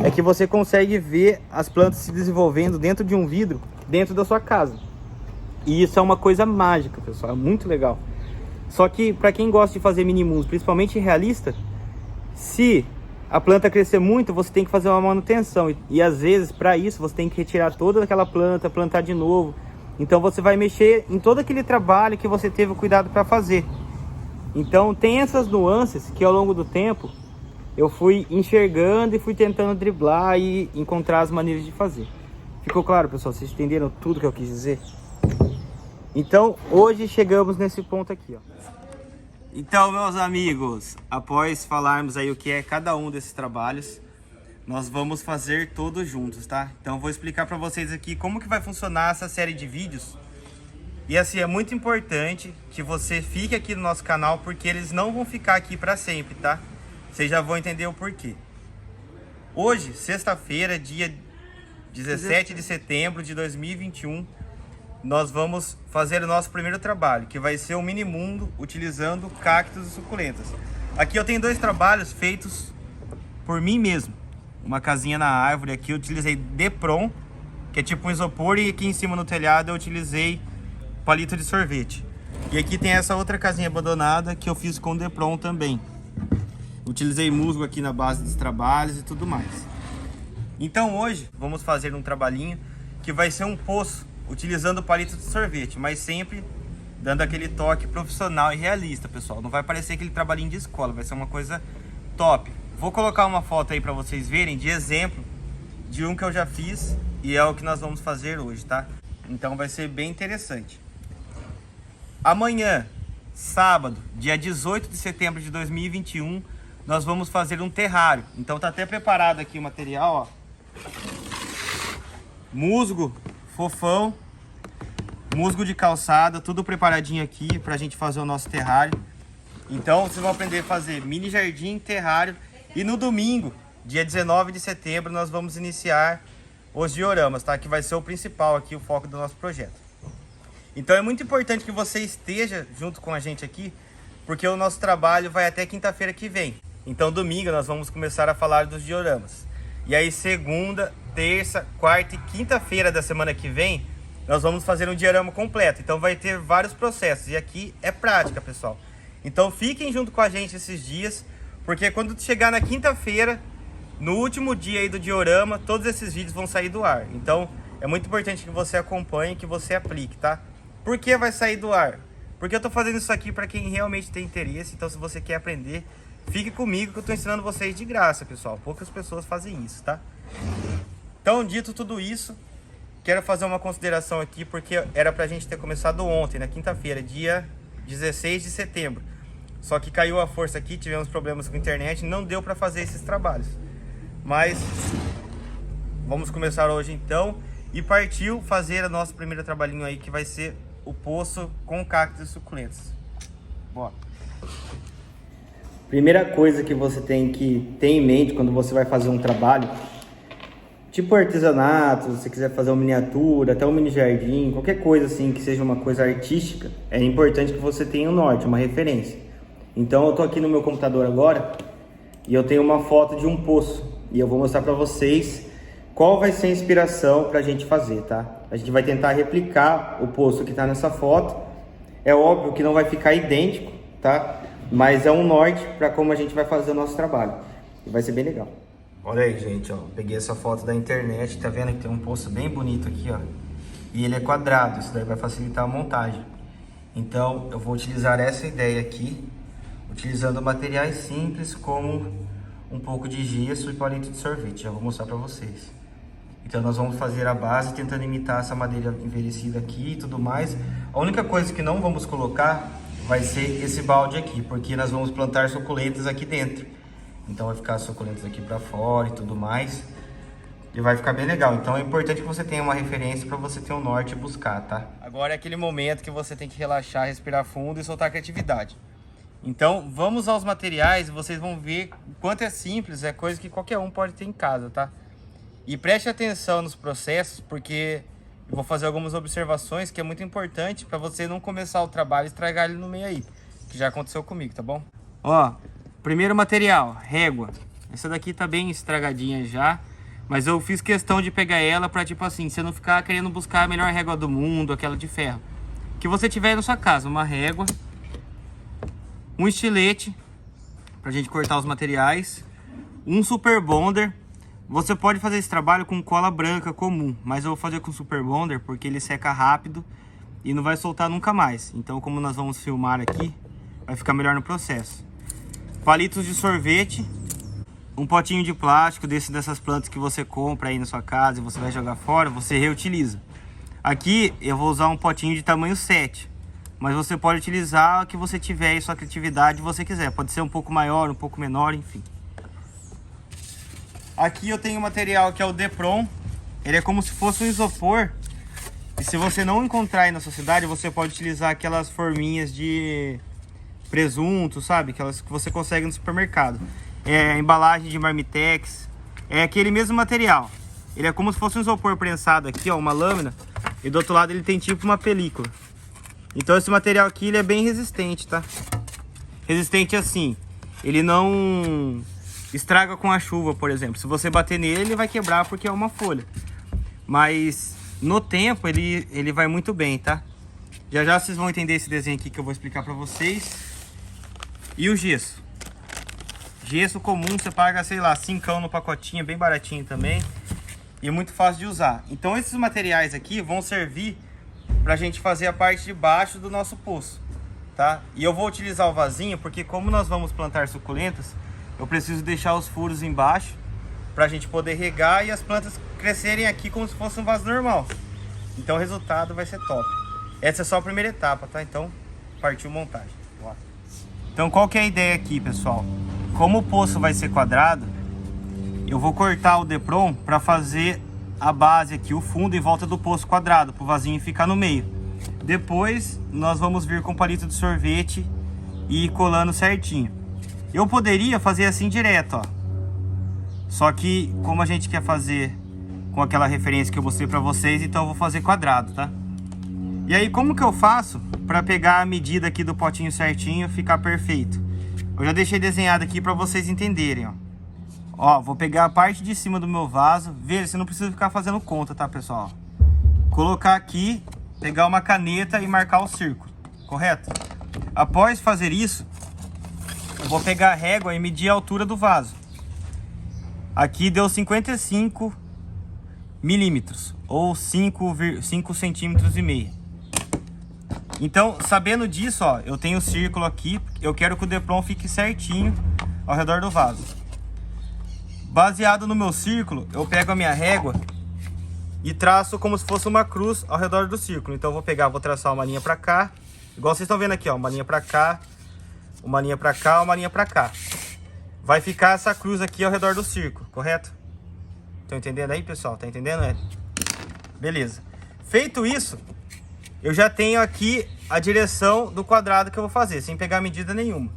é que você consegue ver as plantas se desenvolvendo dentro de um vidro, dentro da sua casa. E isso é uma coisa mágica, pessoal, é muito legal. Só que para quem gosta de fazer minimundos, principalmente realista, se a planta crescer muito, você tem que fazer uma manutenção. E às vezes, para isso, você tem que retirar toda aquela planta, plantar de novo. Então você vai mexer em todo aquele trabalho que você teve o cuidado para fazer. Então tem essas nuances que ao longo do tempo eu fui enxergando e fui tentando driblar e encontrar as maneiras de fazer. Ficou claro, pessoal? Vocês entenderam tudo que eu quis dizer? Então, hoje chegamos nesse ponto aqui, ó. Então, meus amigos, após falarmos aí o que é cada um desses trabalhos, nós vamos fazer todos juntos, tá? Então, vou explicar para vocês aqui como que vai funcionar essa série de vídeos. E assim, é muito importante que você fique aqui no nosso canal, porque eles não vão ficar aqui para sempre, tá? Vocês já vão entender o porquê. Hoje, sexta-feira, dia 17 de setembro de 2021, nós vamos fazer o nosso primeiro trabalho, que vai ser um mini mundo utilizando cactos e suculentas. Aqui eu tenho dois trabalhos feitos por mim mesmo. Uma casinha na árvore aqui eu utilizei Depron, que é tipo um isopor, e aqui em cima no telhado eu utilizei palito de sorvete. E aqui tem essa outra casinha abandonada que eu fiz com Depron também. Utilizei musgo aqui na base dos trabalhos e tudo mais. Então hoje vamos fazer um trabalhinho que vai ser um poço utilizando o palito de sorvete, mas sempre dando aquele toque profissional e realista, pessoal. Não vai parecer aquele trabalhinho de escola, vai ser uma coisa top. Vou colocar uma foto aí para vocês verem de exemplo de um que eu já fiz e é o que nós vamos fazer hoje, tá? Então vai ser bem interessante. Amanhã, sábado, dia 18 de setembro de 2021, nós vamos fazer um terrário. Então tá até preparado aqui o material, ó. Musgo, fofão, musgo de calçada, tudo preparadinho aqui pra gente fazer o nosso terrário. Então vocês vão aprender a fazer mini jardim, terrário. E no domingo, dia 19 de setembro, nós vamos iniciar os dioramas, tá? Que vai ser o principal aqui, o foco do nosso projeto. Então é muito importante que você esteja junto com a gente aqui, porque o nosso trabalho vai até quinta-feira que vem. Então domingo nós vamos começar a falar dos dioramas. E aí segunda, terça, quarta e quinta-feira da semana que vem, nós vamos fazer um diorama completo. Então vai ter vários processos. E aqui é prática, pessoal. Então fiquem junto com a gente esses dias, porque quando chegar na quinta-feira, no último dia aí do diorama, todos esses vídeos vão sair do ar. Então é muito importante que você acompanhe, que você aplique, tá? Por que vai sair do ar? Porque eu tô fazendo isso aqui para quem realmente tem interesse. Então se você quer aprender, fique comigo que eu tô ensinando vocês de graça, pessoal. Poucas pessoas fazem isso, tá? Então, dito tudo isso, quero fazer uma consideração aqui, porque era pra gente ter começado ontem, na quinta-feira, dia 16 de setembro. Só que caiu a força aqui, tivemos problemas com a internet, não deu pra fazer esses trabalhos. Mas vamos começar hoje então. E partiu fazer o nosso primeiro trabalhinho aí, que vai ser o poço com cactos suculentos. Bora. Primeira coisa que você tem que ter em mente quando você vai fazer um trabalho, tipo artesanato, se você quiser fazer uma miniatura, até um mini jardim, qualquer coisa assim que seja uma coisa artística, é importante que você tenha um norte, uma referência. Então eu tô aqui no meu computador agora e eu tenho uma foto de um poço e eu vou mostrar para vocês qual vai ser a inspiração pra gente fazer, tá? A gente vai tentar replicar o poço que tá nessa foto. É óbvio que não vai ficar idêntico, tá? Mas é um norte para como a gente vai fazer o nosso trabalho. E vai ser bem legal. Olha aí, gente, ó. Peguei essa foto da internet, tá vendo que tem um poço bem bonito aqui, ó. E ele é quadrado, isso daí vai facilitar a montagem. Então, eu vou utilizar essa ideia aqui, utilizando materiais simples como um pouco de gesso e palito de sorvete. Já vou mostrar para vocês. Então, nós vamos fazer a base tentando imitar essa madeira envelhecida aqui e tudo mais. A única coisa que não vamos colocar vai ser esse balde aqui, porque nós vamos plantar suculentas aqui dentro. Então vai ficar suculentas aqui para fora e tudo mais. E vai ficar bem legal. Então é importante que você tenha uma referência para você ter um norte e buscar, tá? Agora é aquele momento que você tem que relaxar, respirar fundo e soltar a criatividade. Então vamos aos materiais e vocês vão ver o quanto é simples, é coisa que qualquer um pode ter em casa, tá? E preste atenção nos processos, porque eu vou fazer algumas observações que é muito importante para você não começar o trabalho e estragar ele no meio aí, que já aconteceu comigo, tá bom? Ó, primeiro material, régua. Essa daqui tá bem estragadinha já, mas eu fiz questão de pegar ela para tipo assim, você não ficar querendo buscar a melhor régua do mundo, aquela de ferro. Que você tiver aí na sua casa, uma régua, um estilete pra gente cortar os materiais, um super bonder. Você pode fazer esse trabalho com cola branca comum, mas eu vou fazer com super bonder porque ele seca rápido e não vai soltar nunca mais. Então, como nós vamos filmar aqui, vai ficar melhor no processo. Palitos de sorvete, um potinho de plástico dessas plantas que você compra aí na sua casa e você vai jogar fora, você reutiliza. Aqui eu vou usar um potinho de tamanho 7, mas você pode utilizar o que você tiver aí, sua criatividade, você quiser. Pode ser um pouco maior, um pouco menor, enfim. Aqui eu tenho um material que é o Depron. Ele é como se fosse um isopor. E se você não encontrar aí na sua cidade, você pode utilizar aquelas forminhas de presunto, sabe? Aquelas que você consegue no supermercado. É a embalagem de Marmitex. É aquele mesmo material. Ele é como se fosse um isopor prensado aqui, ó, uma lâmina. E do outro lado ele tem tipo uma película. Então esse material aqui ele é bem resistente, tá? Resistente assim. Ele não estraga com a chuva, por exemplo. Se você bater nele, ele vai quebrar porque é uma folha. Mas no tempo ele vai muito bem, tá? Já já vocês vão entender esse desenho aqui que eu vou explicar pra vocês. E o gesso. Gesso comum, você paga, sei lá, 5 no pacotinho, bem baratinho também. E muito fácil de usar. Então esses materiais aqui vão servir pra gente fazer a parte de baixo do nosso poço, tá? E eu vou utilizar o vasinho porque como nós vamos plantar suculentas, eu preciso deixar os furos embaixo pra gente poder regar e as plantas crescerem aqui como se fosse um vaso normal. Então o resultado vai ser top. Essa é só a primeira etapa, tá? Então partiu montagem. Bora. Então qual que é a ideia aqui, pessoal? Como o poço vai ser quadrado, eu vou cortar o Depron para fazer a base aqui, o fundo em volta do poço quadrado, para o vasinho ficar no meio. Depois nós vamos vir com palito de sorvete e ir colando certinho. Eu poderia fazer assim direto, ó. Só que como a gente quer fazer com aquela referência que eu mostrei para vocês, então eu vou fazer quadrado, tá? E aí como que eu faço para pegar a medida aqui do potinho certinho, ficar perfeito? Eu já deixei desenhado aqui para vocês entenderem, ó. Ó, vou pegar a parte de cima do meu vaso. Veja, você não precisa ficar fazendo conta, tá, pessoal? Colocar aqui, pegar uma caneta e marcar o círculo, correto? Após fazer isso, eu vou pegar a régua e medir a altura do vaso. Aqui deu 55 milímetros, ou 5 centímetros e meio. Então, sabendo disso, ó, eu tenho o círculo aqui. Eu quero que o Depron fique certinho ao redor do vaso. Baseado no meu círculo, eu pego a minha régua e traço como se fosse uma cruz ao redor do círculo. Então eu vou pegar, vou traçar uma linha pra cá, igual vocês estão vendo aqui, ó, uma linha pra cá, uma linha pra cá, uma linha pra cá. Vai ficar essa cruz aqui ao redor do círculo, correto? Estão entendendo aí, pessoal? Tá entendendo, Hélio? Beleza. Feito isso, eu já tenho aqui a direção do quadrado que eu vou fazer, sem pegar medida nenhuma.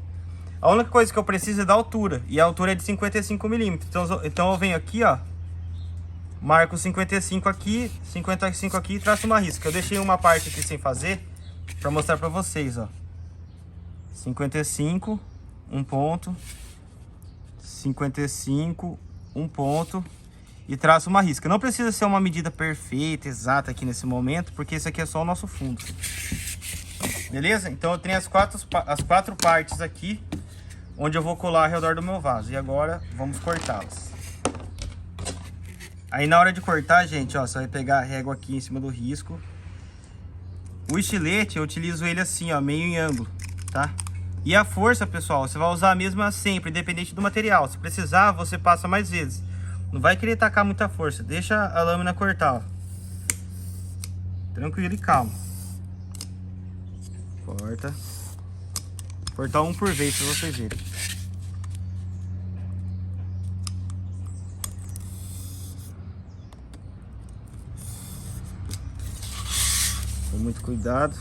A única coisa que eu preciso é da altura. E a altura é de 55 milímetros. Então eu venho aqui, ó. Marco 55 aqui, 55 aqui e traço uma risca. Eu deixei uma parte aqui sem fazer para mostrar para vocês, ó. 55, um ponto. 55, um ponto. E traço uma risca. Não precisa ser uma medida perfeita, exata aqui nesse momento, porque isso aqui é só o nosso fundo. Beleza? Então eu tenho as quatro partes aqui, onde eu vou colar ao redor do meu vaso. E agora vamos cortá-las. Aí na hora de cortar, gente, ó, você vai pegar a régua aqui em cima do risco. O estilete, eu utilizo ele assim, ó, meio em ângulo, tá? E a força, pessoal, você vai usar a mesma sempre, independente do material. Se precisar, você passa mais vezes. Não vai querer tacar muita força. Deixa a lâmina cortar, ó. Tranquilo e calmo. Corta. Cortar um por vez pra vocês verem. Com muito cuidado.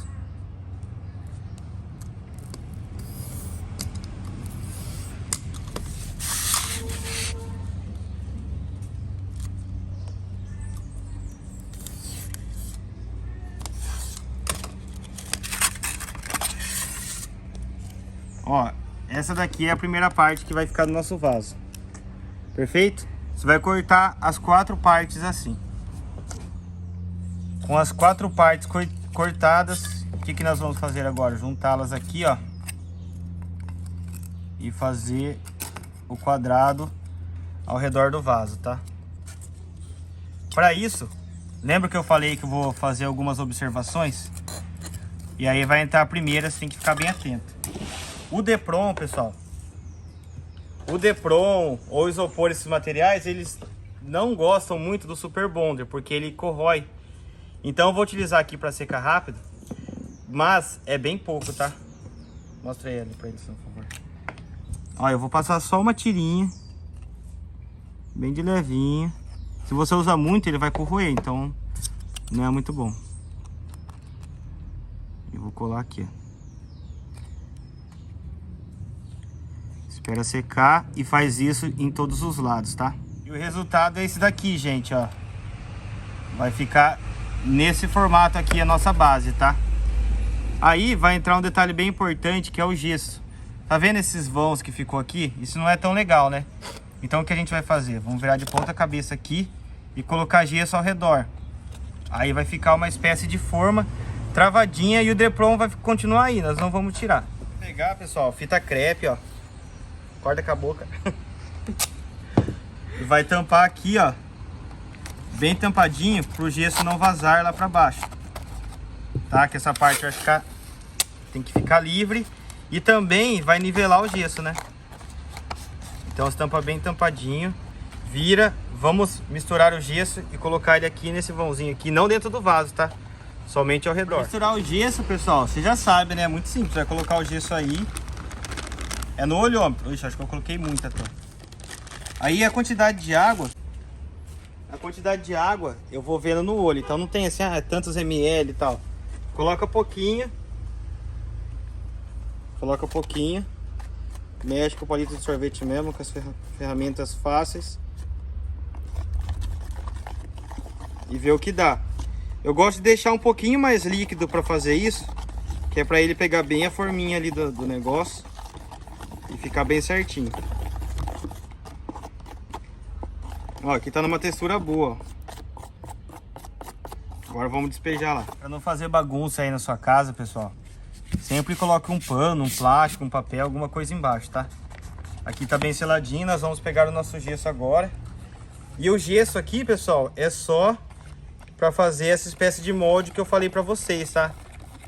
Ó, essa daqui é a primeira parte que vai ficar no nosso vaso. Perfeito? Você vai cortar as quatro partes assim. Com as quatro partes cortadas, o que nós vamos fazer agora? Juntá-las aqui, ó. E fazer o quadrado ao redor do vaso, tá? Para isso, lembra que eu falei que eu vou fazer algumas observações? E aí vai entrar a primeira, você tem que ficar bem atento. O Depron, pessoal, o Depron ou isopor, esses materiais, eles não gostam muito do Super Bonder, porque ele corrói. Então eu vou utilizar aqui para secar rápido, mas é bem pouco, tá? Mostra ele para eles, por favor. Ó, eu vou passar só uma tirinha, bem de levinho. Se você usar muito, ele vai corroer, então não é muito bom. Eu vou colar aqui, ó. Espera secar e faz isso em todos os lados, tá? E o resultado é esse daqui, gente, ó. Vai ficar nesse formato aqui a nossa base, tá? Aí vai entrar um detalhe bem importante, que é o gesso. Tá vendo esses vãos que ficou aqui? Isso não é tão legal, né? Então o que a gente vai fazer? Vamos virar de ponta cabeça aqui e colocar gesso ao redor. Aí vai ficar uma espécie de forma travadinha e o Depron vai continuar aí, nós não vamos tirar. Vou pegar, pessoal, fita crepe, ó. Corta com a boca. E vai tampar aqui, ó. Bem tampadinho, pro gesso não vazar lá pra baixo. tá? Que essa parte vai ficar, tem que ficar livre e também vai nivelar o gesso, né? Então você tampa bem tampadinho, vira, vamos misturar o gesso e colocar ele aqui nesse vãozinho aqui, não dentro do vaso, tá? Somente ao redor. Pra misturar o gesso, pessoal, você já sabe, né? É muito simples, vai colocar o gesso aí, é no olhômetro. Ixi, acho que eu coloquei muito até. Aí a quantidade de água eu vou vendo no olho, então não tem assim, tantos ml e tal. Coloca pouquinho, mexe com o palito de sorvete mesmo, com as ferramentas fáceis e vê o que dá. Eu gosto de deixar um pouquinho mais líquido para fazer isso, que é para ele pegar bem a forminha ali do negócio e ficar bem certinho. Ó, aqui tá numa textura boa. Agora vamos despejar lá. Para não fazer bagunça aí na sua casa, pessoal, sempre coloque um pano, um plástico, um papel, alguma coisa embaixo, tá? Aqui tá bem seladinho, nós vamos pegar o nosso gesso agora. E o gesso aqui, pessoal, é só para fazer essa espécie de molde que eu falei para vocês, tá?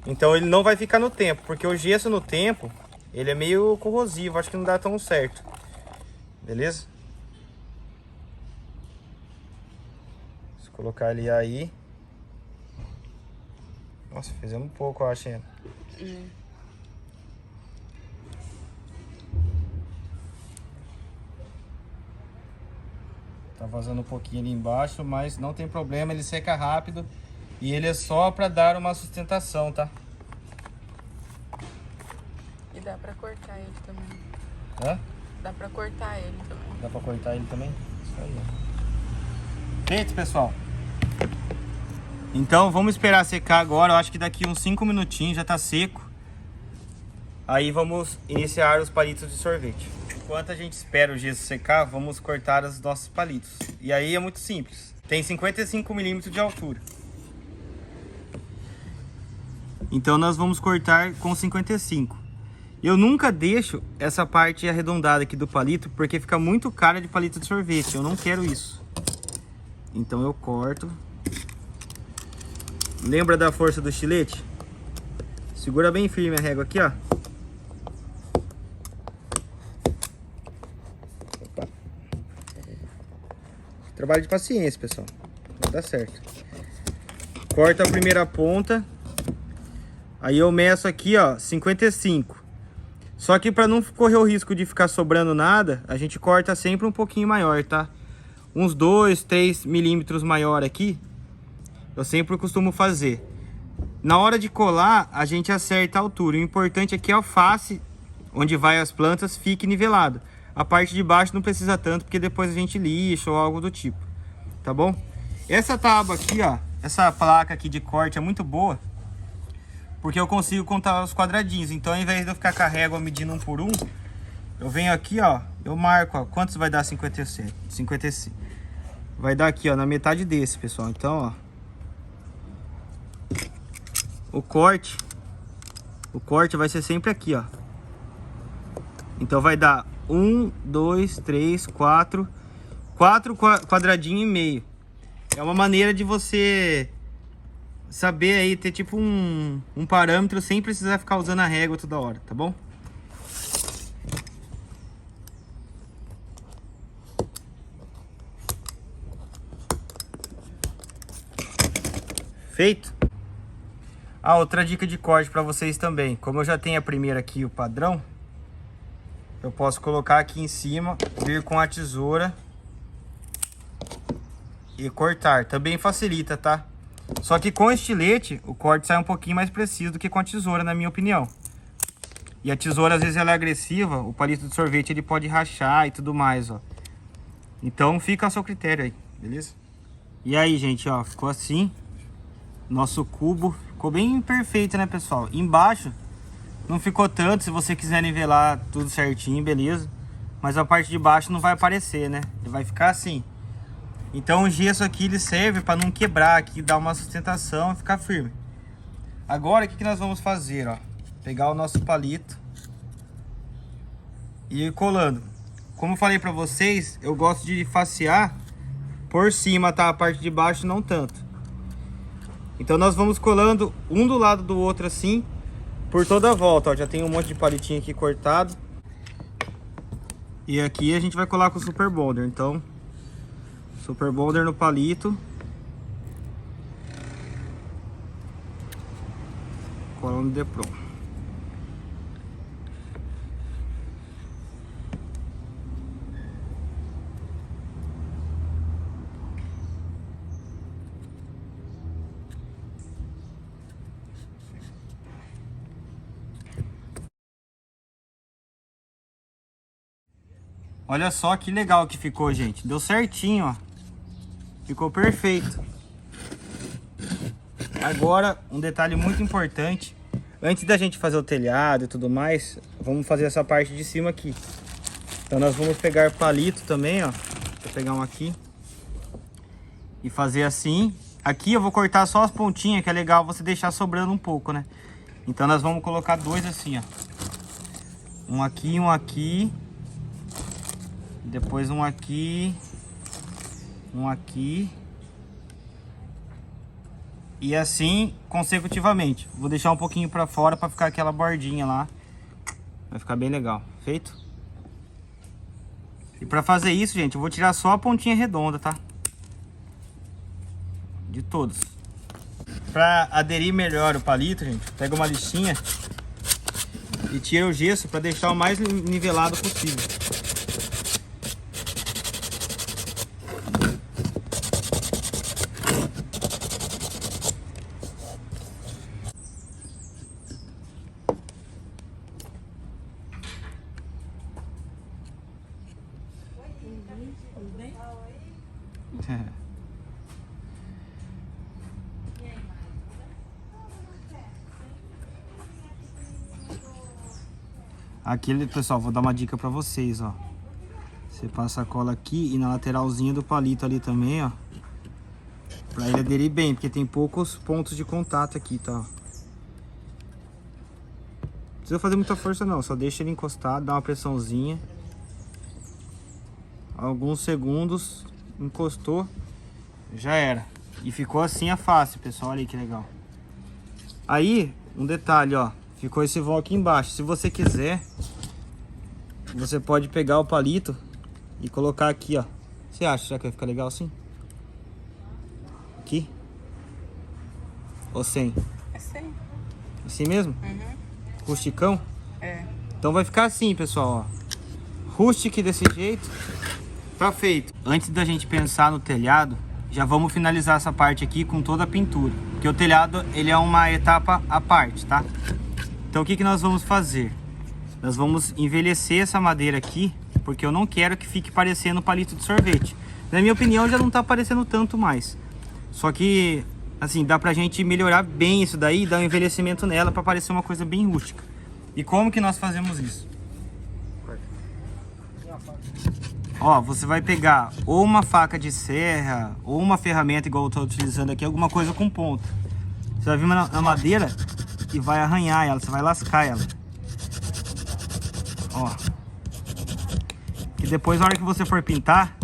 Então ele não vai ficar no tempo, porque o gesso no tempo, ele é meio corrosivo, acho que não dá tão certo. Beleza? Colocar ele aí. Nossa, fizemos um pouco, eu acho. Tá vazando um pouquinho ali embaixo, mas não tem problema, ele seca rápido. E ele é só para dar uma sustentação, tá? E dá pra cortar ele também. Hã? Dá pra cortar ele também. Dá pra cortar ele também? Isso aí, ó. Feito, pessoal. Então vamos esperar secar agora. Eu acho que daqui uns 5 minutinhos já tá seco. Aí vamos iniciar os palitos de sorvete. Enquanto a gente espera o gesso secar, vamos cortar os nossos palitos. E aí é muito simples. Tem 55 milímetros de altura. Então nós vamos cortar com 55. Eu nunca deixo essa parte arredondada aqui do palito, porque fica muito cara de palito de sorvete. Eu não quero isso. Então eu corto. Lembra da força do estilete? Segura bem firme a régua aqui, ó. Opa. Trabalho de paciência, pessoal. Vai dar certo. Corta a primeira ponta. Aí eu meço aqui, ó, 55. Só que para não correr o risco de ficar sobrando nada, a gente corta sempre um pouquinho maior, tá? Uns 2, 3 milímetros maior aqui. Eu sempre costumo fazer. Na hora de colar, a gente acerta a altura. O importante é que a face, onde vai as plantas, fique nivelado. A parte de baixo não precisa tanto, porque depois a gente lixa ou algo do tipo. Tá bom? Essa tábua aqui, ó, essa placa aqui de corte é muito boa, porque eu consigo contar os quadradinhos. Então, ao invés de eu ficar com a régua medindo um por um, eu venho aqui, ó, eu marco, ó, quantos vai dar 57? 55. Vai dar aqui, ó, na metade desse, pessoal. Então, ó, o corte vai ser sempre aqui, ó. Então vai dar 1, 2, 3, 4 quadradinhos e meio. É uma maneira de você saber aí, ter tipo um parâmetro sem precisar ficar usando a régua toda hora, tá bom? Feito? Ah, outra dica de corte para vocês também. Como eu já tenho a primeira aqui, o padrão, eu posso colocar aqui em cima, vir com a tesoura e cortar. Também facilita, tá? Só que com estilete, o corte sai um pouquinho mais preciso do que com a tesoura, na minha opinião. E a tesoura, às vezes, ela é agressiva. O palito de sorvete, ele pode rachar e tudo mais, ó. Então, fica a seu critério aí, beleza? E aí, gente, ó, ficou assim. Nosso cubo ficou bem perfeito, né, pessoal? Embaixo não ficou tanto, se você quiser nivelar tudo certinho, beleza? Mas a parte de baixo não vai aparecer, né? Ele vai ficar assim. Então o gesso aqui, ele serve para não quebrar aqui, dar uma sustentação e ficar firme. Agora, o que nós vamos fazer, ó? Pegar o nosso palito e ir colando. Como eu falei para vocês, eu gosto de facear por cima, tá? A parte de baixo não tanto. Então nós vamos colando um do lado do outro assim, por toda a volta, ó. Já tem um monte de palitinho aqui cortado. E aqui a gente vai colar com o Super Bonder. Então, Super Bonder no palito. Cola no Depron. Olha só que legal que ficou, gente. Deu certinho, ó. Ficou perfeito. Agora, um detalhe muito importante. Antes da gente fazer o telhado e tudo mais, vamos fazer essa parte de cima aqui. Então nós vamos pegar palito também, ó. Vou pegar um aqui. E fazer assim. Aqui eu vou cortar só as pontinhas, que é legal você deixar sobrando um pouco, né? Então nós vamos colocar dois assim, ó. Um aqui e um aqui. Depois um aqui. Um aqui. E assim consecutivamente. Vou deixar um pouquinho pra fora pra ficar aquela bordinha lá. Vai ficar bem legal. Feito? E pra fazer isso, gente, eu vou tirar só a pontinha redonda, tá? De todos. Pra aderir melhor o palito, gente, pega uma lixinha e tira o gesso pra deixar o mais nivelado possível. Aqui, pessoal, vou dar uma dica pra vocês, ó. Você passa a cola aqui e na lateralzinha do palito ali também, ó. Pra ele aderir bem, porque tem poucos pontos de contato aqui, tá? Não precisa fazer muita força não, só deixa ele encostado, dá uma pressãozinha. Alguns segundos, encostou, já era. E ficou assim a face, pessoal, olha aí que legal. Aí, um detalhe, ó. Ficou esse vão aqui embaixo. Se você quiser, você pode pegar o palito e colocar aqui, ó. Você acha? Será que vai ficar legal assim? Aqui? Ou sem? É sem. Assim mesmo? Uhum. Rusticão? É. Então vai ficar assim, pessoal, ó. Rustic desse jeito. Tá feito. Antes da gente pensar no telhado, já vamos finalizar essa parte aqui com toda a pintura. Porque o telhado, ele é uma etapa à parte, tá? Então o que nós vamos fazer? Nós vamos envelhecer essa madeira aqui, porque eu não quero que fique parecendo palito de sorvete. Na minha opinião já não tá parecendo tanto mais. Só que, assim, dá pra gente melhorar bem isso daí, dar um envelhecimento nela pra parecer uma coisa bem rústica. E como que nós fazemos isso? Ó, você vai pegar ou uma faca de serra, ou uma ferramenta igual eu tô utilizando aqui, alguma coisa com ponta. Você vai vir na madeira e vai arranhar ela, você vai lascar ela. Ó. E depois, na hora que você for pintar,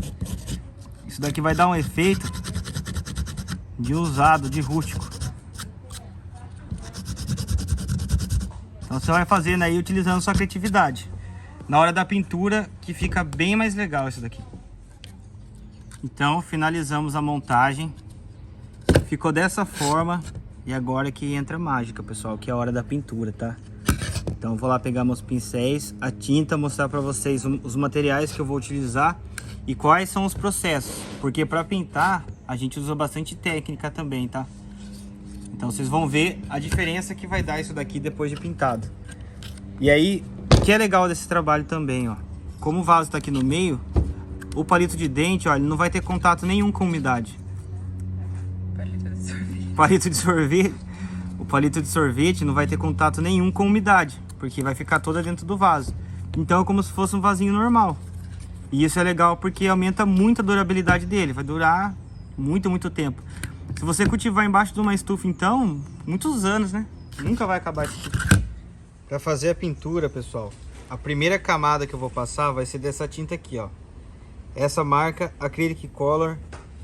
isso daqui vai dar um efeito de usado, de rústico. Então você vai fazendo aí utilizando sua criatividade. Na hora da pintura que fica bem mais legal isso daqui. Então finalizamos a montagem. Ficou dessa forma. E agora que entra a mágica, pessoal, que é a hora da pintura, tá? Então eu vou lá pegar meus pincéis, a tinta, mostrar pra vocês os materiais que eu vou utilizar e quais são os processos. Porque pra pintar a gente usa bastante técnica também, tá? Então vocês vão ver a diferença que vai dar isso daqui depois de pintado. E aí, o que é legal desse trabalho também, ó. Como o vaso tá aqui no meio, o palito de dente, ó, ele não vai ter contato nenhum com umidade. Palito de sorvete, o palito de sorvete não vai ter contato nenhum com umidade, porque vai ficar toda dentro do vaso. Então é como se fosse um vasinho normal. E isso é legal porque aumenta muito a durabilidade dele, vai durar muito tempo. Se você cultivar embaixo de uma estufa, então, muitos anos, né? Nunca vai acabar isso aqui. Para fazer a pintura, pessoal, a primeira camada que eu vou passar vai ser dessa tinta aqui, ó. Essa marca Acrylic Color,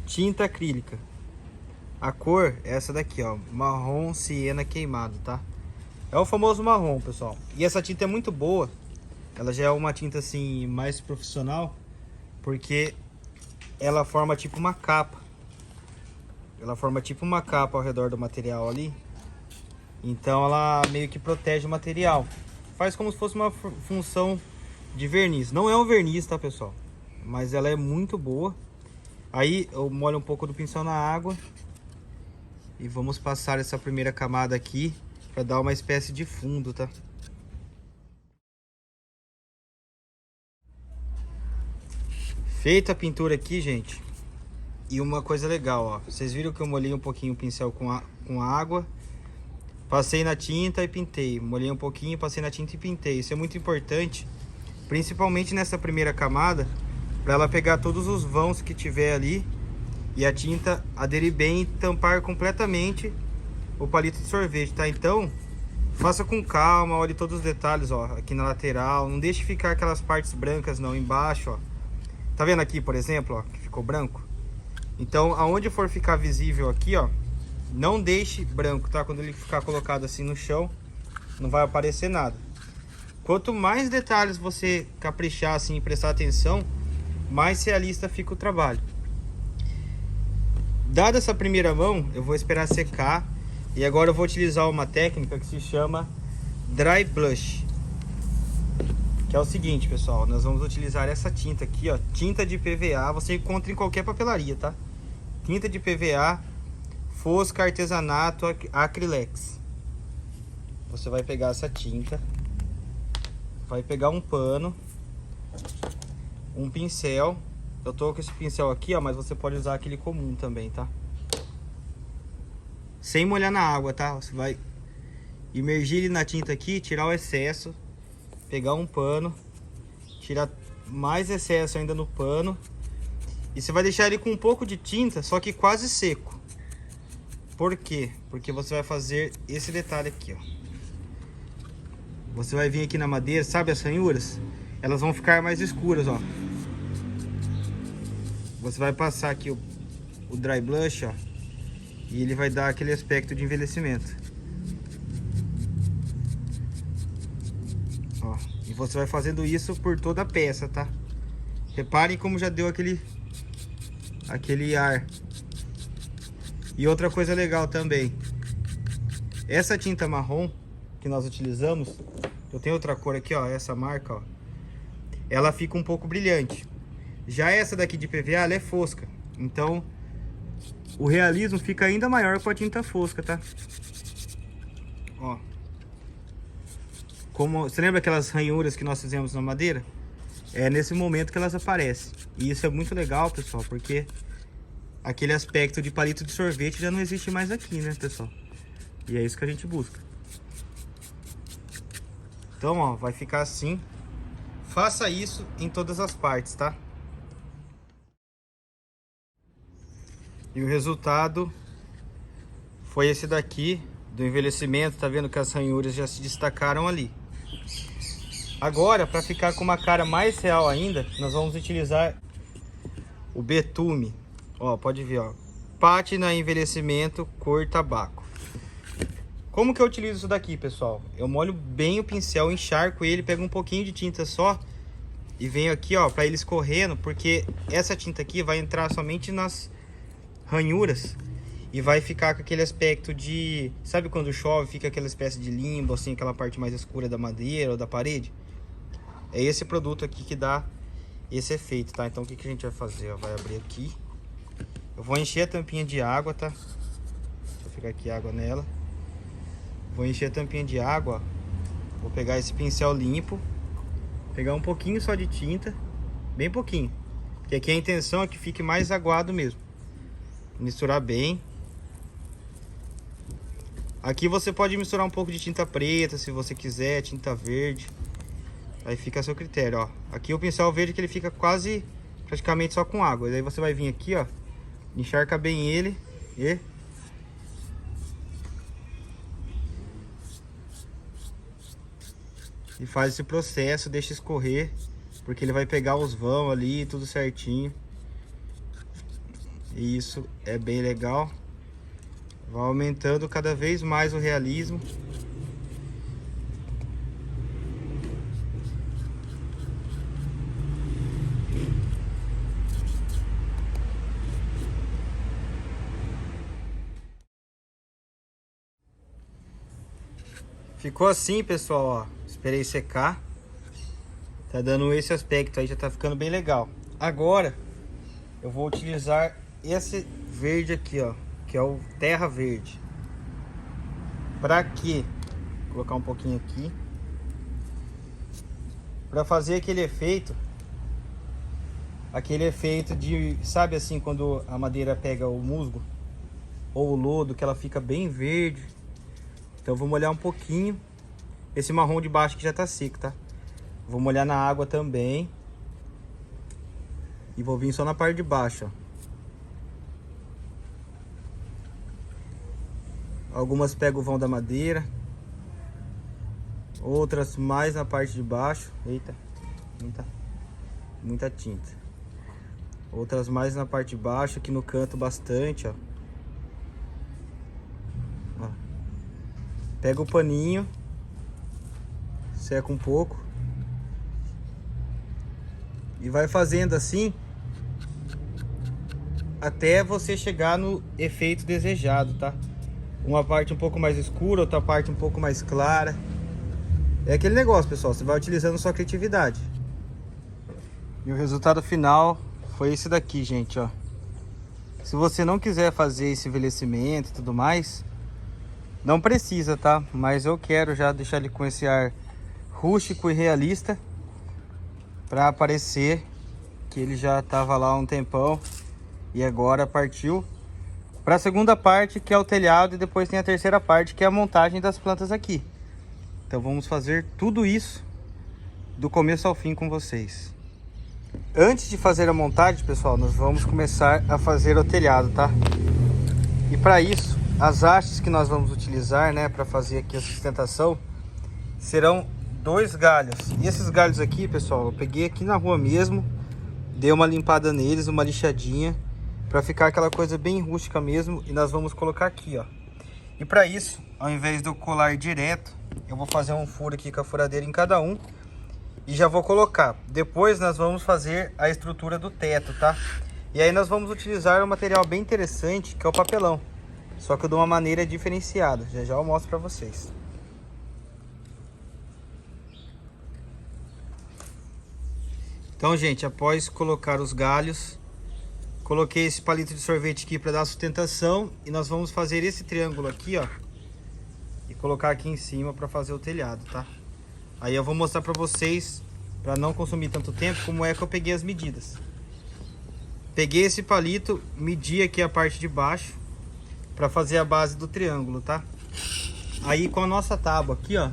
tinta acrílica. A cor é essa daqui, ó, marrom siena queimado, tá? É o famoso marrom, pessoal. E essa tinta é muito boa. Ela já é uma tinta assim mais profissional, porque ela forma tipo uma capa. Ela forma tipo uma capa ao redor do material ali. Então ela meio que protege o material. Faz como se fosse uma função de verniz. Não é um verniz, tá, pessoal? Mas ela é muito boa. Aí eu molho um pouco do pincel na água. E vamos passar essa primeira camada aqui para dar uma espécie de fundo, tá? Feita a pintura aqui, gente. E uma coisa legal, ó. Vocês viram que eu molhei um pouquinho o pincel com água. Passei na tinta e pintei. Molhei um pouquinho, passei na tinta e pintei. Isso é muito importante, principalmente nessa primeira camada, para ela pegar todos os vãos que tiver ali e a tinta aderir bem e tampar completamente o palito de sorvete, tá? Então, faça com calma, olhe todos os detalhes, ó, aqui na lateral. Não deixe ficar aquelas partes brancas não, embaixo, ó. Tá vendo aqui, por exemplo, ó, que ficou branco? Então, aonde for ficar visível aqui, ó, não deixe branco, tá? Quando ele ficar colocado assim no chão, não vai aparecer nada. Quanto mais detalhes você caprichar assim e prestar atenção, mais realista fica o trabalho. Dada essa primeira mão, eu vou esperar secar. E agora eu vou utilizar uma técnica que se chama Dry Blush. Que é o seguinte, pessoal, nós vamos utilizar essa tinta aqui, ó, tinta de PVA, você encontra em qualquer papelaria, tá? Tinta de PVA, Fosca Artesanato Acrylex. Você vai pegar essa tinta, vai pegar um pano, um pincel. Eu tô com esse pincel aqui, ó, mas você pode usar aquele comum também, tá? Sem molhar na água, tá? Você vai imergir ele na tinta aqui, tirar o excesso, pegar um pano, tirar mais excesso ainda no pano. E você vai deixar ele com um pouco de tinta, só que quase seco. Por quê? Porque você vai fazer esse detalhe aqui, ó. Você vai vir aqui na madeira, sabe as ranhuras? Elas vão ficar mais escuras, ó. Você vai passar aqui o Dry Blush, ó. E ele vai dar aquele aspecto de envelhecimento. Ó, e você vai fazendo isso por toda a peça, tá? Reparem como já deu aquele ar. E outra coisa legal também. Essa tinta marrom que nós utilizamos, eu tenho outra cor aqui, ó, essa marca, ó. Ela fica um pouco brilhante. Já essa daqui de PVA, ela é fosca. Então, o realismo fica ainda maior com a tinta fosca, tá? Ó. Como, você lembra aquelas ranhuras que nós fizemos na madeira? É nesse momento que elas aparecem. E isso é muito legal, pessoal, porque aquele aspecto de palito de sorvete já não existe mais aqui, né, pessoal? E é isso que a gente busca. Então, ó, vai ficar assim. Faça isso em todas as partes, tá? E o resultado foi esse daqui, do envelhecimento. Tá vendo que as ranhuras já se destacaram ali. Agora, para ficar com uma cara mais real ainda, nós vamos utilizar o betume. Ó, pode ver, ó. Pátina envelhecimento cor tabaco. Como que eu utilizo isso daqui, pessoal? Eu molho bem o pincel, encharco ele, pego um pouquinho de tinta só e venho aqui, ó, para ele escorrendo, porque essa tinta aqui vai entrar somente nas ranhuras e vai ficar com aquele aspecto de... Sabe quando chove, fica aquela espécie de limbo, assim, aquela parte mais escura da madeira ou da parede? É esse produto aqui que dá esse efeito, tá? Então o que que a gente vai fazer? Ó, vai abrir aqui. Eu vou encher a tampinha de água, tá? Deixa eu pegar aqui água nela. Vou encher a tampinha de água, ó. Vou pegar esse pincel limpo, pegar um pouquinho só de tinta, bem pouquinho, que aqui a intenção é que fique mais aguado mesmo. Misturar bem. Aqui você pode misturar um pouco de tinta preta, se você quiser, tinta verde. Aí fica a seu critério, ó. Aqui o pincel verde que ele fica quase, praticamente só com água. E daí você vai vir aqui, ó, encharca bem ele e faz esse processo, deixa escorrer, porque ele vai pegar os vãos ali, tudo certinho. E isso é bem legal. Vai aumentando cada vez mais o realismo. Ficou assim, pessoal, ó. Esperei secar. Tá dando esse aspecto aí, já tá ficando bem legal. Agora, eu vou utilizar esse verde aqui, ó, que é o terra verde. Pra quê? Vou colocar um pouquinho aqui. Pra fazer aquele efeito de, sabe assim, quando a madeira pega o musgo ou o lodo, que ela fica bem verde. Então eu vou molhar um pouquinho. Esse marrom de baixo que já tá seco, tá? Vou molhar na água também. E vou vir só na parte de baixo, ó. Algumas pegam o vão da madeira. Outras mais na parte de baixo. Eita, muita tinta. Outras mais na parte de baixo, aqui no canto bastante, ó. Ó. Pega o paninho, seca um pouco e vai fazendo assim até você chegar no efeito desejado, tá? Uma parte um pouco mais escura, outra parte um pouco mais clara. É aquele negócio, pessoal, você vai utilizando sua criatividade. E o resultado final foi esse daqui, gente, ó. Se você não quiser fazer esse envelhecimento e tudo mais, não precisa, tá? Mas eu quero já deixar ele com esse ar rústico e realista, para aparecer que ele já tava lá há um tempão e agora partiu para a segunda parte, que é o telhado, e depois tem a terceira parte, que é a montagem das plantas aqui. Então vamos fazer tudo isso do começo ao fim com vocês. Antes de fazer a montagem, pessoal, nós vamos começar a fazer o telhado, tá? E para isso, as hastes que nós vamos utilizar, né, para fazer aqui a sustentação, serão 2 galhos. E esses galhos aqui, pessoal, eu peguei aqui na rua mesmo, dei uma limpada neles, uma lixadinha, para ficar aquela coisa bem rústica mesmo. E nós vamos colocar aqui, ó. E para isso, ao invés de eu colar direto, eu vou fazer um furo aqui com a furadeira em cada um e já vou colocar. Depois nós vamos fazer a estrutura do teto, tá? E aí nós vamos utilizar um material bem interessante, que é o papelão, só que de uma maneira diferenciada. Já já eu mostro para vocês. Então, gente, após colocar os galhos, coloquei esse palito de sorvete aqui para dar sustentação, e nós vamos fazer esse triângulo aqui, ó, e colocar aqui em cima para fazer o telhado, tá? Aí eu vou mostrar para vocês, para não consumir tanto tempo, como é que eu peguei as medidas. Peguei esse palito, medi aqui a parte de baixo para fazer a base do triângulo, tá? Aí com a nossa tábua aqui, ó,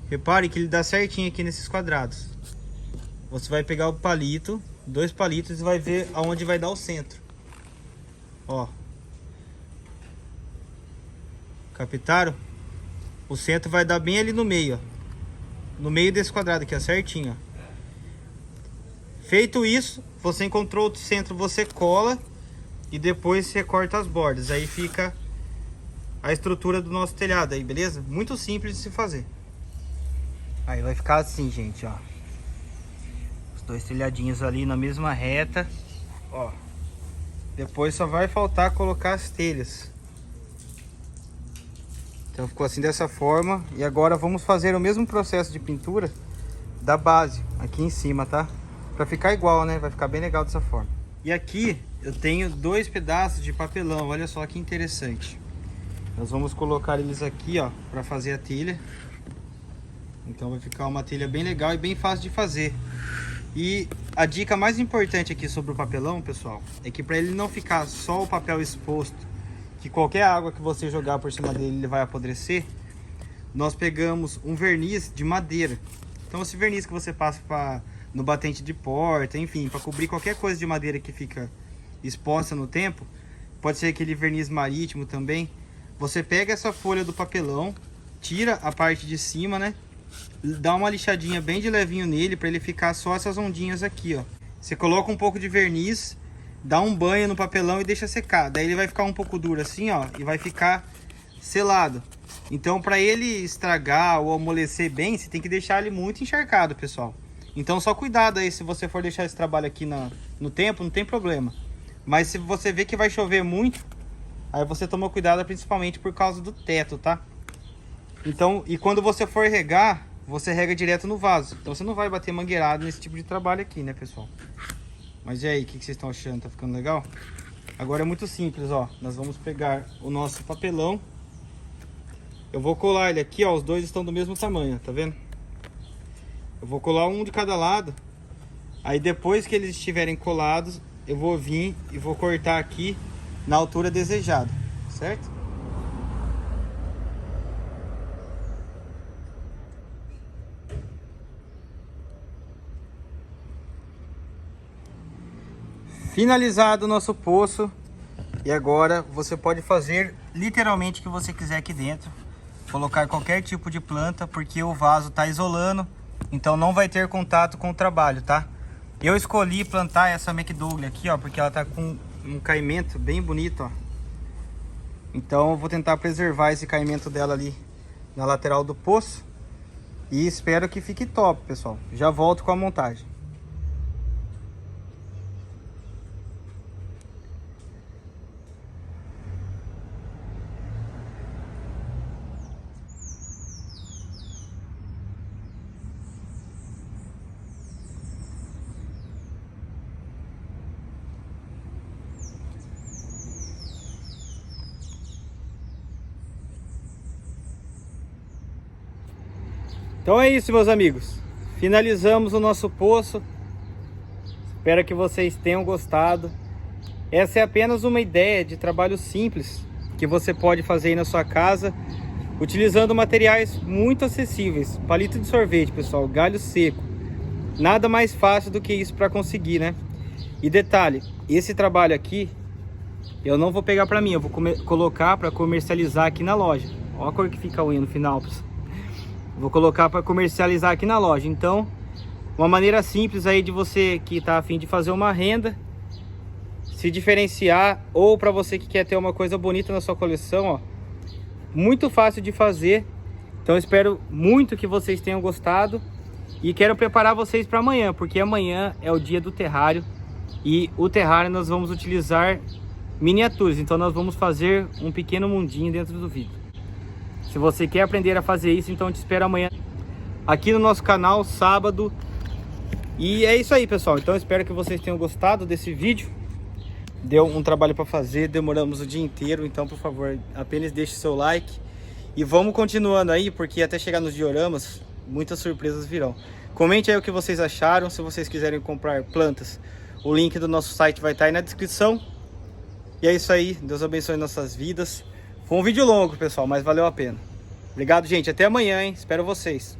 repare que ele dá certinho aqui nesses quadrados. Você vai pegar o palito, 2 palitos, e vai ver aonde vai dar o centro. Ó. Captaram? O centro vai dar bem ali no meio, ó. No meio desse quadrado aqui, ó, certinho, ó. Feito isso, você encontrou o centro, você cola e depois você corta as bordas. Aí fica a estrutura do nosso telhado aí, beleza? Muito simples de se fazer. Aí vai ficar assim, gente, ó. 2 telhadinhos ali na mesma reta, ó. Depois só vai faltar colocar as telhas. Então ficou assim, dessa forma. E agora vamos fazer o mesmo processo de pintura da base aqui em cima, tá? Pra ficar igual, né? Vai ficar bem legal dessa forma. E aqui eu tenho 2 pedaços de papelão, olha só que interessante. Nós vamos colocar eles aqui, ó, pra fazer a telha. Então vai ficar uma telha bem legal e bem fácil de fazer. E a dica mais importante aqui sobre o papelão, pessoal, é que para ele não ficar só o papel exposto, que qualquer água que você jogar por cima dele ele vai apodrecer, nós pegamos um verniz de madeira. Então esse verniz que você passa no batente de porta, enfim, para cobrir qualquer coisa de madeira que fica exposta no tempo, pode ser aquele verniz marítimo também. Você pega essa folha do papelão, tira a parte de cima, né? Dá uma lixadinha bem de levinho nele para ele ficar só essas ondinhas aqui, ó. Você coloca um pouco de verniz, dá um banho no papelão e deixa secar. Daí ele vai ficar um pouco duro assim, ó, e vai ficar selado. Então, para ele estragar ou amolecer bem, você tem que deixar ele muito encharcado, pessoal. Então, só cuidado aí, se você for deixar esse trabalho aqui no tempo, não tem problema. Mas se você vê que vai chover muito, aí você toma cuidado, principalmente por causa do teto, tá? Então, e quando você for regar, você rega direto no vaso. Então, você não vai bater mangueirada nesse tipo de trabalho aqui, né, pessoal? Mas e aí, o que vocês estão achando? Tá ficando legal? Agora é muito simples, ó. Nós vamos pegar o nosso papelão. Eu vou colar ele aqui, ó. Os dois estão do mesmo tamanho, tá vendo? Eu vou colar um de cada lado. Aí depois que eles estiverem colados, eu vou vir e vou cortar aqui na altura desejada, certo? Finalizado o nosso poço. E agora você pode fazer literalmente o que você quiser aqui dentro. Colocar qualquer tipo de planta, porque o vaso está isolando. Então não vai ter contato com o trabalho, tá? Eu escolhi plantar essa McDougall aqui, ó, porque ela tá com um caimento bem bonito, ó. Então eu vou tentar preservar esse caimento dela ali na lateral do poço. E espero que fique top, pessoal. Já volto com a montagem. Então é isso, meus amigos. Finalizamos o nosso poço. Espero que vocês tenham gostado. Essa é apenas uma ideia de trabalho simples que você pode fazer aí na sua casa, utilizando materiais muito acessíveis. Palito de sorvete, pessoal, galho seco. Nada mais fácil do que isso para conseguir, né? E detalhe, esse trabalho aqui, eu não vou pegar para mim, eu vou colocar para comercializar aqui na loja. Olha a cor que fica a unha no final, pessoal. Vou colocar para comercializar aqui na loja. Então, uma maneira simples aí de você que está a fim de fazer uma renda, se diferenciar, ou para você que quer ter uma coisa bonita na sua coleção, ó, muito fácil de fazer. Então, espero muito que vocês tenham gostado e quero preparar vocês para amanhã, porque amanhã é o dia do terrário e o terrário nós vamos utilizar miniaturas. Então, nós vamos fazer um pequeno mundinho dentro do vidro. Se você quer aprender a fazer isso, então eu te espero amanhã aqui no nosso canal, sábado. E é isso aí, pessoal. Então eu espero que vocês tenham gostado desse vídeo. Deu um trabalho para fazer, demoramos o dia inteiro. Então, por favor, apenas deixe seu like. E vamos continuando aí, porque até chegar nos dioramas, muitas surpresas virão. Comente aí o que vocês acharam. Se vocês quiserem comprar plantas, o link do nosso site vai estar aí na descrição. E é isso aí. Deus abençoe nossas vidas. Foi um vídeo longo, pessoal, mas valeu a pena. Obrigado, gente. Até amanhã, hein? Espero vocês.